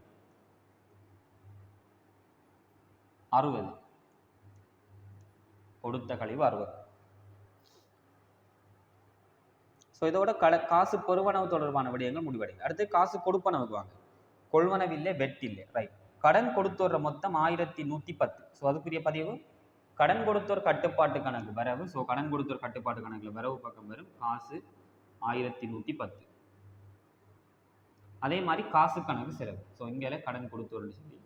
60. கொடுத்த கழிவு 60. ஸோ இதோட காசு பெறுவனவு தொடர்பான விடயங்கள் முடிவடையும். அடுத்து காசு கொடுப்பனவுக்கு வாங்க. கொள்வனவில்லை, வெட்டில்லை. ரைட், கடன் கொடுத்தோர் மொத்தம் 1110. ஸோ அதுக்குரிய பதிவு கடன் கொடுத்தோர் கட்டுப்பாட்டு கணக்கு வரவு. ஸோ கடன் கொடுத்தோர் கட்டுப்பாட்டு கணக்கில் வரவு பக்கம் வரும் காசு 1110. அதே மாதிரி காசு கணக்கு செலவு. ஸோ இங்கே கடன் கொடுத்தோர்னு சொல்லி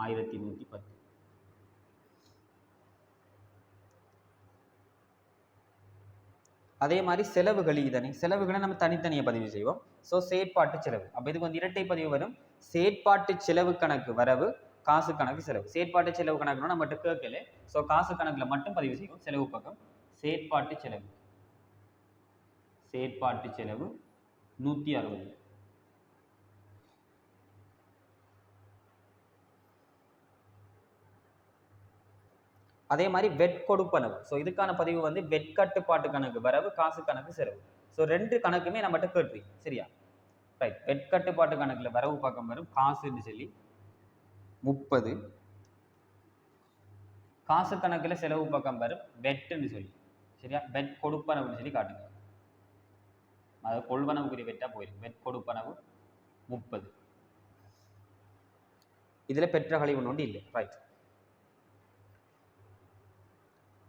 1110. அதே மாதிரி செலவுகள் இதனை செலவுகளை நம்ம தனித்தனியாக பதிவு செய்வோம். ஸோ செயற்பாட்டு செலவு. அப்போ இதுக்கு வந்து இரட்டை பதிவு வரும். செயற்பாட்டு செலவு கணக்கு வரவு, காசு கணக்கு செலவு. செயற்பாட்டு செலவு கணக்குனா நம்மகிட்ட கேட்கல. ஸோ காசு கணக்கில் மட்டும் பதிவு செய்வோம். செலவு பக்கம் செயற்பாட்டு செலவு. செயற்பாட்டு செலவு 160. அதே மாதிரி வெட் கொடுப்பனவு. ஸோ இதுக்கான பதிவு வந்து வெட் கட்டுப்பாட்டு கணக்கு வரவு, காசு கணக்கு செலவு. ஸோ ரெண்டு கணக்குமே நம்மகிட்ட கேட்டுருக்கீங்க. சரியா, ரைட். வெட் கட்டுப்பாட்டு கணக்கில் வரவு பக்கம் வரும் காசுன்னு சொல்லி 30. காசு கணக்கில் செலவு பக்கம் வரும் வெட்டுன்னு சொல்லி. சரியா, வெட் கொடுப்பனவுன்னு சொல்லி காட்டுங்க. அதாவது கொள்வனவுக்குரிய வெட்டா போயிடும். வெட் கொடுப்பனவு 30. இதில் பெற்ற கழிவு ஒன்று இல்லை. ரைட்,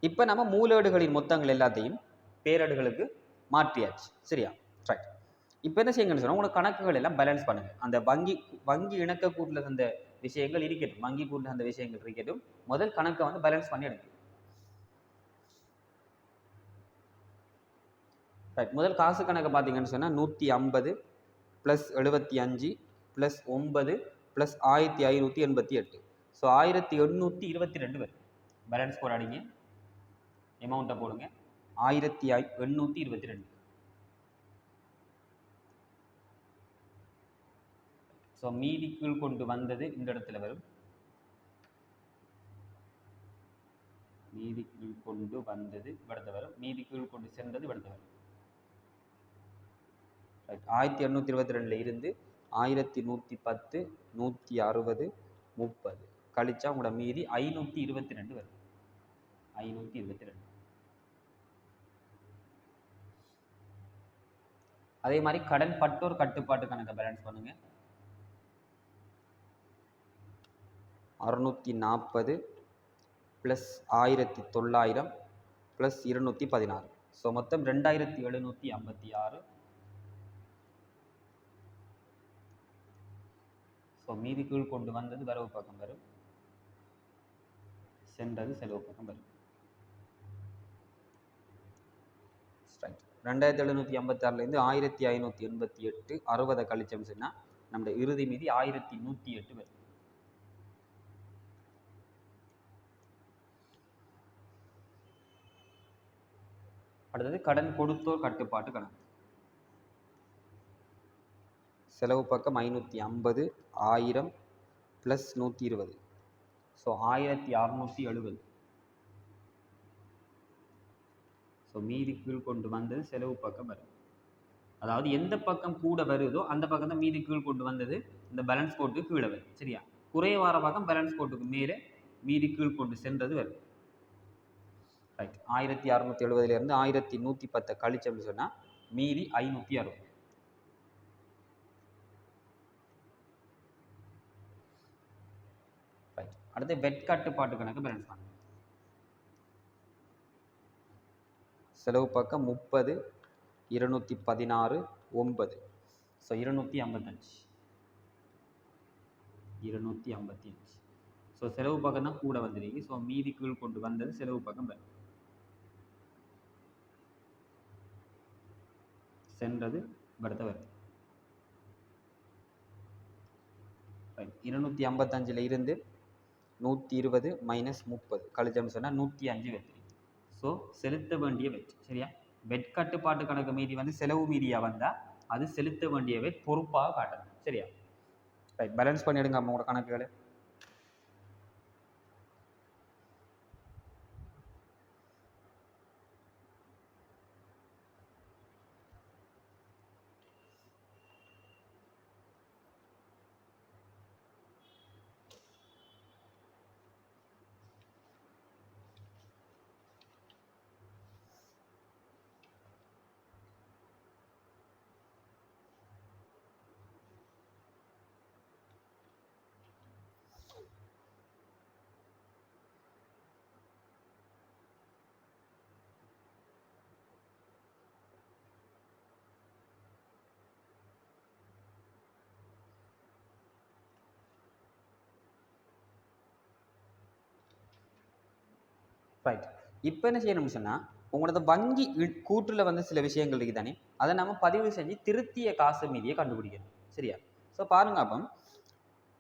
இப்போ நம்ம மூலேடுகளின் மொத்தங்கள் எல்லாத்தையும் பேரேடுகளுக்கு மாற்றியாச்சு. சரியா, ரைட். இப்போ என்ன செய்யுங்கன்னு சொன்னால் உங்களுக்கு கணக்குகள் எல்லாம் பேலன்ஸ் பண்ணுங்க. அந்த வங்கி இணக்க கூட்டில் அந்த விஷயங்கள் இருக்கட்டும், வங்கி கூட்டில் அந்த விஷயங்கள் இருக்கட்டும். முதல் கணக்கை வந்து பேலன்ஸ் பண்ணி எடுங்க. ரைட், முதல் காசு கணக்கை பார்த்தீங்கன்னு சொன்னால் 150 + 75 + 9 + 1588. ஸோ 1822 வரும். பேலன்ஸ் போராடிங்க, அமௌண்ட்டை போடுங்க. 1822. ஸோ மீதி கீழ் கொண்டு வந்தது இந்த இடத்துல வரும். மீதி கீழ் கொண்டு வந்தது இவ்வளவு வரும். மீதி கீழ் கொண்டு சென்றது இவ்வளவு வரும். 1822 இருந்து 1110, 160, 30 கழிச்சா உங்களோட மீதி 522 வரும். 522. அதே மாதிரி கடன் பட்டோர் கட்டுப்பாட்டு கணக்கை பேலன்ஸ் பண்ணுங்க. 640 + 1900 + 216. ஸோ மொத்தம் 2756. ஸோ மீதி கீழ் கொண்டு வந்தது வரவு பக்கம் வரும், சென்றது செலவு பக்கம் வரும். 2756 1588 60 கழிச்சோம் சொன்னா நம்முடைய இறுதி மீதி 1108 வரும். அடுத்தது கடன் கொடுத்தோர் கட்டுப்பாட்டு கணக்கு. செலவு பக்கம் 550, 1000 + 120. ஸோ 1670. ஸோ மீதி கீழ் கொண்டு வந்தது செலவு பக்கம் வரும். அதாவது எந்த பக்கம் கூட வருதோ அந்த பக்கம் தான் மீதி கீழ் கொண்டு வந்தது இந்த பேலன்ஸ் கோட்டுக்கு கீழே வரும். சரியா, குறைய வார பக்கம் பேலன்ஸ் கோட்டுக்கு மேலே மீதி கீழ் கொண்டு சென்றது வரும். ரைட், 1670 1110 கழிச்சோம்னு சொன்னால் மீதி 560. ரைட், அடுத்து வெட் கட்டுப்பாட்டு கணக்கு பேலன்ஸ் பண்ணுங்க. செலவு பக்கம் 30, 216, 9. ஸோ 255 255. ஸோ செலவு பக்கம் தான் கூட வந்துருக்கு. ஸோ மீதி கீழ் கொண்டு வந்தது செலவு பக்கம் சென்றது படுத்த வருது. 255 இருந்து 120 மைனஸ் 30 கழிச்சோம்னு சொன்னால் 105 வெற்றி. ஸோ செலுத்த வேண்டிய வெட் சரியா. வெட் கட்டுப்பாட்டு கணக்கு மீதி வந்து செலவு மீதியாக வந்தால் அது செலுத்த வேண்டிய வெட் பொறுப்பாக காட்டணும் சரியா. ரைட், பேலன்ஸ் பண்ணிடுங்க அவங்களோட கணக்குகளை. ரைட், இப்போ என்ன செய்யணும்னு சொன்னால் உங்களோட வங்கி கூற்றில் வந்து சில விஷயங்கள் இருக்குது தானே, அதை நம்ம பதிவு செஞ்சு திருத்திய காசு மீதியை கண்டுபிடிக்கணும் சரியா. ஸோ பாருங்க, அப்போ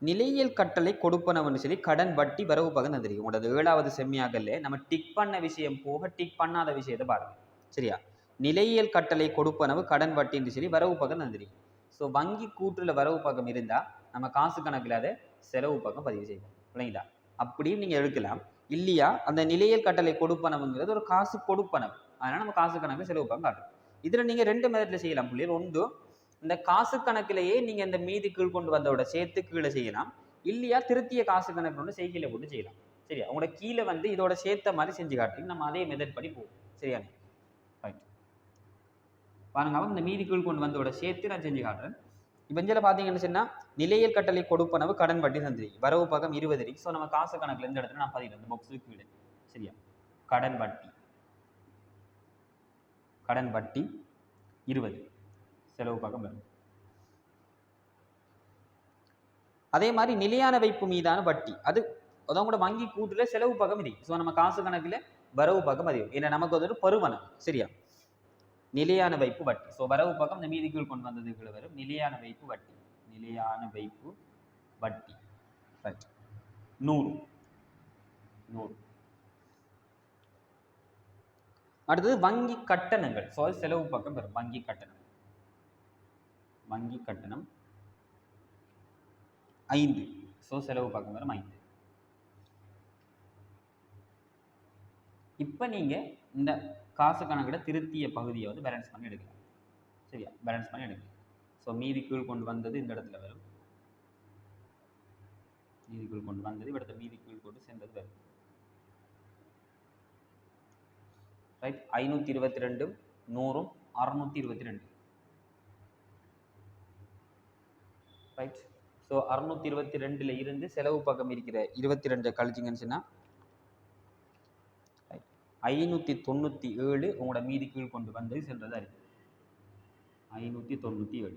நிலையியல் கட்டளை கொடுப்பனவுன்னு சொல்லி கடன் வட்டி வரவு பக்கம் தந்திருக்கு. உங்களோட 7வது செம்மியாக்கல்ல நம்ம டிக் பண்ண விஷயம் போக டிக் பண்ணாத விஷயத்தை பாருங்க சரியா. நிலையியல் கட்டளை கொடுப்பனவு கடன் வட்டின்னு சொல்லி வரவு பக்கம் தந்திருக்கு. ஸோ வங்கி கூற்றில் வரவு பக்கம் இருந்தால் நம்ம காசு கணக்கில் அதை செலவு பக்கம் பதிவு செய்வோம் இல்லைங்களா. அப்படியும் நீங்கள் எடுக்கலாம். இல்லையா அந்த நிலையியல் கட்டளை கொடுப்பனவுங்கிறது ஒரு காசு கொடுப்பனவு, அதனால் நம்ம காசு கணக்கு செலவு பக்கம் காட்டுறோம். இதில் நீங்கள் 2 மெத்தடில் செய்யலாம் பிள்ளைகள். ஒன்று, இந்த காசு கணக்கிலேயே நீங்கள் இந்த மீதி கீழ் கொண்டு வந்தோட சேர்த்து கீழே செய்யலாம். இல்லையா திருத்திய காசு கணக்கு ஒன்று செய்கையில் போட்டு செய்யலாம் சரியா. உங்களோட கீழே வந்து இதோட சேர்த்த மாதிரி செஞ்சு காட்டுறீங்க, நம்ம அதே மெத்தட் படி போவோம் சரியா. ரைட், பாருங்க, இந்த மீதி கீழ் கொண்டு வந்தோட சேர்த்து நான் செஞ்சு காட்டுறேன். இப்போ இதில் பார்த்தீங்கன்னு சொன்னால் நிலையியல் கட்டளை கொடுப்பனவு கடன் வட்டி தந்திருக்கு. வரவு பக்கம் 20 இருக்கு. ஸோ நம்ம காசு கணக்கில் இந்த இடத்துல நான் பதிவு இந்த பாக்ஸுக்கு கீழே சரியா. கடன் வட்டி 20 செலவு பக்கம் வரும். அதே மாதிரி நிலையான வைப்பு மீதான வட்டி அது கூட வங்கி கூட்டுல செலவு பக்கம் இருக்கு. ஸோ நம்ம காசு கணக்கில் வரவு பக்கம் பதிவு. ஏன்னா நமக்கு அது ஒரு பருவனம் சரியா. நிலையான வைப்பு வட்டி. ஸோ வரவு பக்கம் இந்த மீதி கீழ் கொண்டு வந்ததுக்குள்ள வரும் நிலையான வைப்பு வட்டி. ரைட், 100. அடுத்தது வங்கி கட்டணங்கள். ஸோ செலவு பக்கம் வரும் வங்கி கட்டணம் 5. ஸோ செலவு பக்கம் வரும் 5. இப்போ நீங்கள் இந்த காசு கணக்கில் திருத்திய பகுதியை வந்து பேலன்ஸ் பண்ணி எடுக்கலாம் சரியா. பேலன்ஸ் பண்ணி எடுக்கலாம். ஸோ மீதி கீழ் கொண்டு வந்தது இந்த இடத்துல வரும். மீதி கீழ் கொண்டு வந்தது இடத்த மீதி கீழ் கொண்டு சென்றது வரும். Right, 522 100 622 right. ஸோ 622 இருந்து செலவு பக்கம் இருக்கிற 22 கழிச்சிங்கன்னு சொன்னால் 597 உங்களோட மீதி கீழ் கொண்டு வந்து சென்றதா இருக்கு. 597.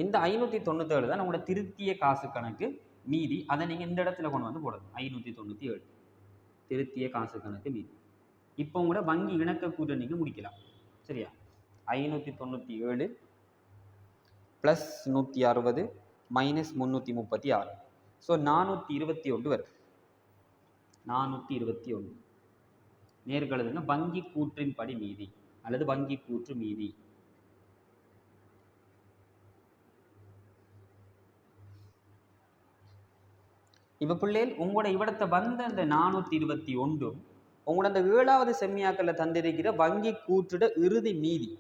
இந்த 597 தான் உங்களோட திருத்திய காசு கணக்கு மீதி. அதை நீங்கள் இந்த இடத்துல கொண்டு வந்து போடணும். 597 திருத்திய காசு கணக்கு மீதி. இப்போ கூட வங்கி இணக்க கூட்ட நீங்கள் முடிக்கலாம் சரியா. 597 ப்ளஸ் 160 மைனஸ் 336. ஸோ 421 வருது. 421 நேர்களதுங்க வங்கி கூற்றின் படி மீதி அல்லது வங்கி கூற்று மீதி. இப்போ பிள்ளைகள் உங்களோட இவ்விடத்தை வந்த அந்த 421 உங்களோட அந்த 7வது செம்மியாக்கல்ல தந்திருக்கிற வங்கி கூற்றிட இறுதி மீதி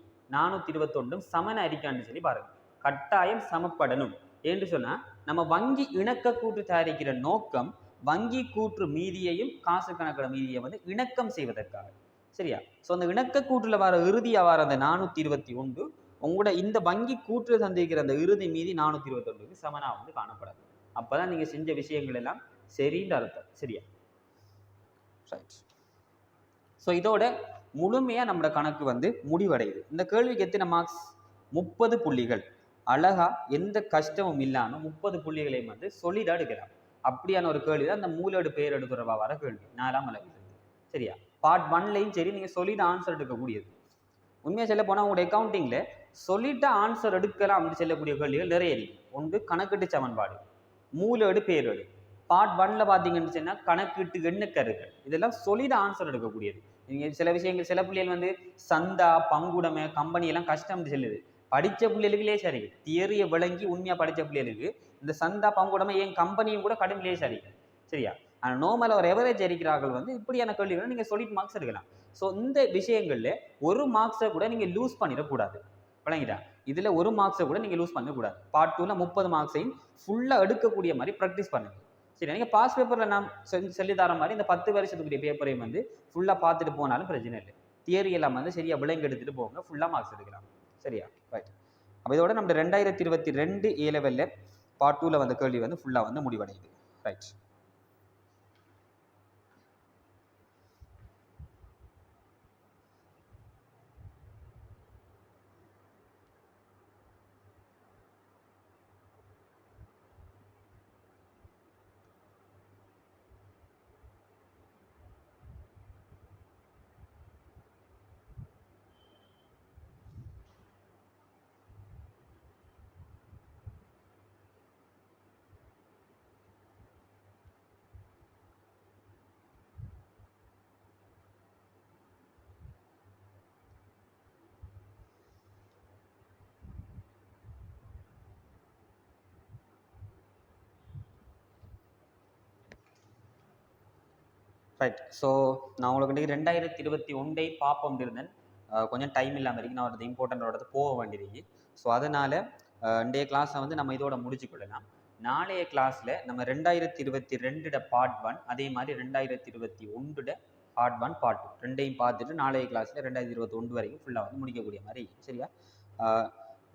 421 சமன அறிக்கான்னு சொல்லி பாருங்க. கட்டாயம் சமப்படணும் என்று சொன்னா நம்ம வங்கி இணக்க கூற்று தயாரிக்கிற நோக்கம் வங்கி கூற்று மீதியையும் காசு கணக்கிட மீதியை வந்து இணக்கம் செய்வதற்காக சரியா. ஸோ அந்த இணக்க கூற்றுல வர இறுதியா வர அந்த 421 உங்களோட இந்த வங்கி கூற்று தந்திருக்கிற அந்த இறுதி மீதி 421 சமனா வந்து காணப்படாது. அப்பதான் நீங்க செஞ்ச விஷயங்கள் எல்லாம் சரின்னு அர்த்தம் சரியா. ரைட். ஸோ இதோட முழுமையாக நம்மளோட கணக்கு வந்து முடிவடையுது. இந்த கேள்விக்கு எத்தனை மார்க்ஸ்? 30 புள்ளிகள். அழகா எந்த கஷ்டமும் இல்லாமல் 30 புள்ளிகளையும் வந்து சொல்லிட எடுக்கலாம். அப்படியான ஒரு கேள்வி தான் அந்த மூலோடு பெயர் தொடர்பாக வர கேள்வி 4ஆம் அளவில். சரியா? பார்ட் 1லையும் சரி நீங்கள் சொல்லிட்டு ஆன்சர் எடுக்கக்கூடியது. உண்மையாக சொல்ல போனால் உங்களுடைய அக்கௌண்டிங்கில் சொல்லிட்டு ஆன்சர் எடுக்கலாம் அப்படின்னு சொல்லக்கூடிய கேள்விகள் நிறைய இருக்கு. ஒன்று கணக்கீட்டு சமன்பாடு, மூலோடு பேரோடு. பார்ட் 1ல பார்த்தீங்கன்னு சொன்னால் கணக்கீட்டு எண்ணுக்கருகள், இதெல்லாம் சொல்லிட்டு ஆன்சர் எடுக்கக்கூடியது. நீங்கள் சில விஷயங்கள் சில பிள்ளைகள் வந்து சந்தா பங்குடைமை கம்பெனி எல்லாம் கஷ்டம்னு சொல்லுது. படித்த பிள்ளைகளுக்கு லேசாக இருக்குது. தியரியை விளங்கி உண்மையாக படித்த பிள்ளைகளுக்கு இந்த சந்தா பங்குடைமை ஏன் கம்பெனியும் கூட கடும் லேசாக இருக்குது. சரியா? ஆனால் நார்மலாக ஒரு எவரேஜ் அறிக்கிறார்கள் வந்து இப்படியான கேள்விகளை நீங்கள் சொல்லிட்டு மார்க்ஸ் எடுக்கலாம். ஸோ இந்த விஷயங்களில் ஒரு மார்க்ஸை கூட நீங்கள் லூஸ் பண்ணிடக்கூடாது. விளங்கிட்டா? இதில் ஒரு மார்க்ஸை கூட நீங்கள் லூஸ் பண்ணக்கூடாது. பார்ட் 2ல 30 மார்க்ஸையும் ஃபுல்லாக எடுக்கக்கூடிய மாதிரி ப்ராக்டிஸ் பண்ணுங்க. சரி, நீங்கள் பாஸ் பேப்பரில் நான் சொல்லித்தர மாதிரி இந்த 10 வருஷத்துக்குரிய பேப்பரையும் வந்து ஃபுல்லாக பார்த்துட்டு போனாலும் பிரச்சனை இல்லை. தியரி எல்லாம் வந்து சரியாக விளங்கி எடுத்துகிட்டு போங்க, ஃபுல்லாக மார்க்ஸ் எடுக்கலாம். சரியா? ரைட். அப்போ இதோட நம்ம 2022 A லெவலில் பார்ட் 2ல வந்த கேள்வி வந்து ஃபுல்லாக வந்து முடிவடையுது. ரைட். ரைட். ஸோ நான் உங்களுக்கு இன்றைக்கி 2021 பார்ப்போம் இருந்தேன். கொஞ்சம் டைம் இல்லாமல் இருக்கு. நான் ஒரு இம்பார்ட்டண்ட்டோட போக வேண்டியிருக்கு. ஸோ அதனால் இன்றைய கிளாஸை வந்து நம்ம இதோட முடிச்சு கொள்ளலாம். நாளைய கிளாஸில் நம்ம 2022 பார்ட் 1 அதே மாதிரி 2021 பார்ட் 1 பார்ட் 2 ரெண்டையும் பார்த்துட்டு நாளைய கிளாஸில் 2021 வரைக்கும் ஃபுல்லாக வந்து முடிக்கக்கூடிய மாதிரி. சரியா?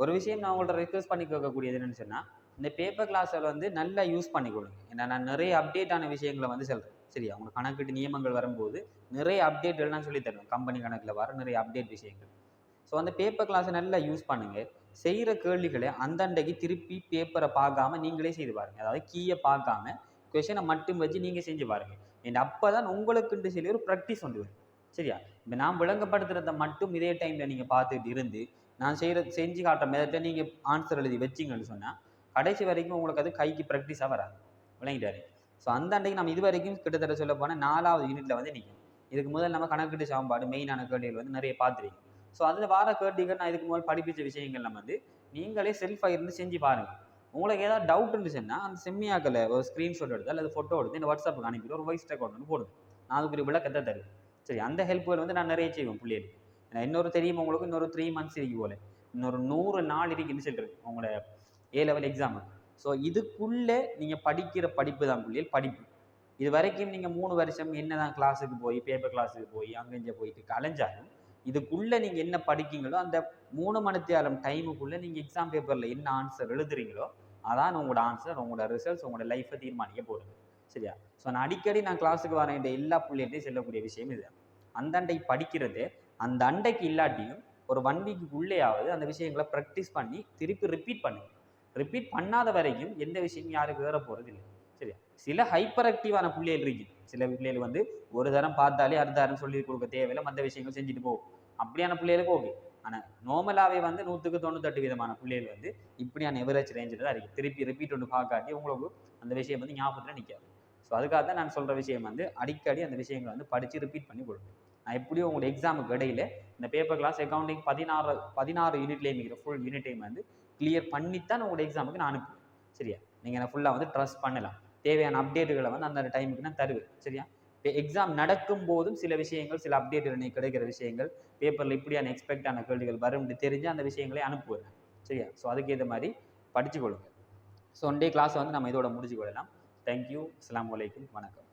ஒரு விஷயம் நான் உங்கள்ட்ட ரிக்வெஸ்ட் பண்ணி கேட்கக்கூடியது என்னென்னு சொன்னால், இந்த பேப்பர் கிளாஸில் வந்து நல்லா யூஸ் பண்ணிக்கொள்ளுங்க. ஏன்னா நான் நிறைய அப்டேட்டான விஷயங்களை வந்து சொல்கிறேன். சரியா? அவங்க கணக்கீட்டு நியமங்கள் வரும்போது நிறைய அப்டேட்கள்லாம் சொல்லி தருவேன். கம்பெனி கணக்கில் வர நிறைய அப்டேட் விஷயங்கள். ஸோ அந்த பேப்பர் கிளாஸை நல்லா யூஸ் பண்ணுங்கள். செய்கிற கேள்விகளை அந்தண்டைக்கு திருப்பி பேப்பரை பார்க்காம நீங்களே செய்து பாருங்கள். அதாவது கீயை பார்க்காம கொஷனை மட்டும் வச்சு நீங்கள் செஞ்சு பாருங்கள். ஏன்னா அப்போ தான் உங்களுக்குன்னு சொல்லி ஒரு ப்ராக்டிஸ் கொண்டு வரும். சரியா? இப்போ நான் விளங்கப்படுத்துறதை மட்டும் இதே டைமில் நீங்கள் பார்த்துட்டு இருந்து நான் செஞ்சு காட்டுற மெதட்டில் நீங்கள் ஆன்சர் எழுதி வச்சிங்கன்னு சொன்னால் கடைசி வரைக்கும் உங்களுக்கு அது கைக்கு ப்ராக்டிஸாக வராது. விளங்கிட்டாரு? ஸோ அந்த அன்றைக்கு நம்ம இது வரைக்கும் கிட்டத்தட்ட சொல்ல போனால் 4வது யூனிட்டில் வந்து நிற்கும். இதுக்கு முதல் நம்ம கணக்கீட்டு சமன்பாடு மெயினான கேள்விகள் வந்து நிறைய பார்த்துருக்கீங்க. ஸோ அதில் வார கேள்விகள் நான் இதுக்கு முதல் படிப்பிச்ச விஷயங்கள் நம்ம வந்து நீங்களே செல்ஃபாக இருந்து செஞ்சு பாருங்கள். உங்களுக்கு ஏதாவது டவுட் இருந்துச்சுன்னா அந்த செம்மியாக்களை ஒரு ஸ்க்ரீன்ஷாட் எடுத்து அல்லது ஃபோட்டோ எடுத்து இந்த வாட்ஸ்அப்புக்கு அனுப்பிட்டு ஒரு வாய்ஸ் ரெக்கார்ட் வந்து போடுங்க. நான் அதுக்கு ஒரு விளக்கத்தை தருவேன். சரி, அந்த ஹெல்ப்புகள் வந்து நான் நிறைய செய்வேன் பிள்ளைகளுக்கு. ஏன்னா இன்னொரு தெரியும் உங்களுக்கு, இன்னொரு 3 months இருக்கு போல, இன்னொரு 100 நாள் இருக்குன்னு சொல்லிருக்கு உங்களோட A லெவல் எக்ஸாமு. ஸோ இதுக்குள்ளே நீங்கள் படிக்கிற படிப்பு தான் பிள்ளைகள் படிப்பு. இது வரைக்கும் நீங்கள் 3 வருஷம் என்ன தான் கிளாஸுக்கு போய் பேப்பர் கிளாஸுக்கு போய் அங்கே போயிட்டு கலைஞ்சாலும் இதுக்குள்ளே நீங்கள் என்ன படிக்கீங்களோ அந்த 3 மணி நேரம் டைமுக்குள்ளே நீங்கள் எக்ஸாம் பேப்பரில் என்ன ஆன்சர் எழுதுறீங்களோ அதான் உங்களோட ஆன்சர், உங்களோட ரிசல்ட்ஸ், உங்களோட லைஃப்பை தீர்மானிக்க போடுது. சரியா? ஸோ நான் அடிக்கடி கிளாஸுக்கு வர வேண்டிய எல்லா பிள்ளைகள்டையும் செல்லக்கூடிய விஷயம் இது. அந்த அண்டைக்கு படிக்கிறது அந்த அண்டைக்கு இல்லாட்டியும் ஒரு 1 வீக்குள்ளேயாவது அந்த விஷயங்களை ப்ராக்டிஸ் பண்ணி திருப்பி ரிப்பீட் பண்ணுங்க. ரிப்பீட் பண்ணாத வரைக்கும் எந்த விஷயமும் யாருக்கு வேற போகிறது இல்லை. சரியா? சில ஹைப்பர் ஆக்டிவான பிள்ளைகள் இருக்கு. சில பிள்ளைகள் வந்து ஒரு தரம் பார்த்தாலே அடுத்த தரம் சொல்லி கொடுக்க தேவையில்லை, மற்ற விஷயங்கள் செஞ்சுட்டு போகும். அப்படியான பிள்ளைகளுக்கு ஓகே. ஆனால் நார்மலாகவே வந்து 100க்கு 98 விதமான பிள்ளைகள் வந்து இப்படியான எவரேஜ் ரேஞ்சில் தான் இருக்குது. திருப்பி ரிப்பீட் ஒன்று பார்க்காட்டி உங்களுக்கு அந்த விஷயம் வந்து ஞாபகத்தில் நிற்காது. ஸோ அதுக்காக தான் நான் சொல்கிற விஷயம் வந்து அடிக்கடி அந்த விஷயங்களை வந்து படித்து ரிப்பீட் பண்ணி கொடுங்க. நான் எப்படியும் உங்களோட எக்ஸாமுக்கு இடையில இந்த பேப்பர் கிளாஸ் அக்கௌண்டிங் 16 யூனிட்லேயே இருக்கிற ஃபுல் யூனிட் டைம் வந்து கிளியர் பண்ணித்தான் உங்களோட எக்ஸாமுக்கு நான் அனுப்புவேன். சரியா? நீங்கள் என்னை ஃபுல்லாக வந்து ட்ரஸ்ட் பண்ணலாம். தேவையான அப்டேட்டுகளை வந்து அந்த டைமுக்கு நான் தருவேன். சரியா? இப்போ எக்ஸாம் நடக்கும் போதும் சில விஷயங்கள், சில அப்டேட்டுகள் கிடைக்கிற விஷயங்கள், பேப்பரில் இப்படியான எக்ஸ்பெக்டான கேள்விகள் வரும்னு தெரிஞ்சு அந்த விஷயங்களை அனுப்புவேன். சரியா? ஸோ அதுக்கேற்ற மாதிரி படித்து கொள்ளுங்கள். ஸோ ஒன் டே கிளாஸை வந்து நம்ம இதோட முடிச்சு கொள்ளலாம். தேங்க்யூ. அஸ்ஸலாமு அலைக்கும். வணக்கம்.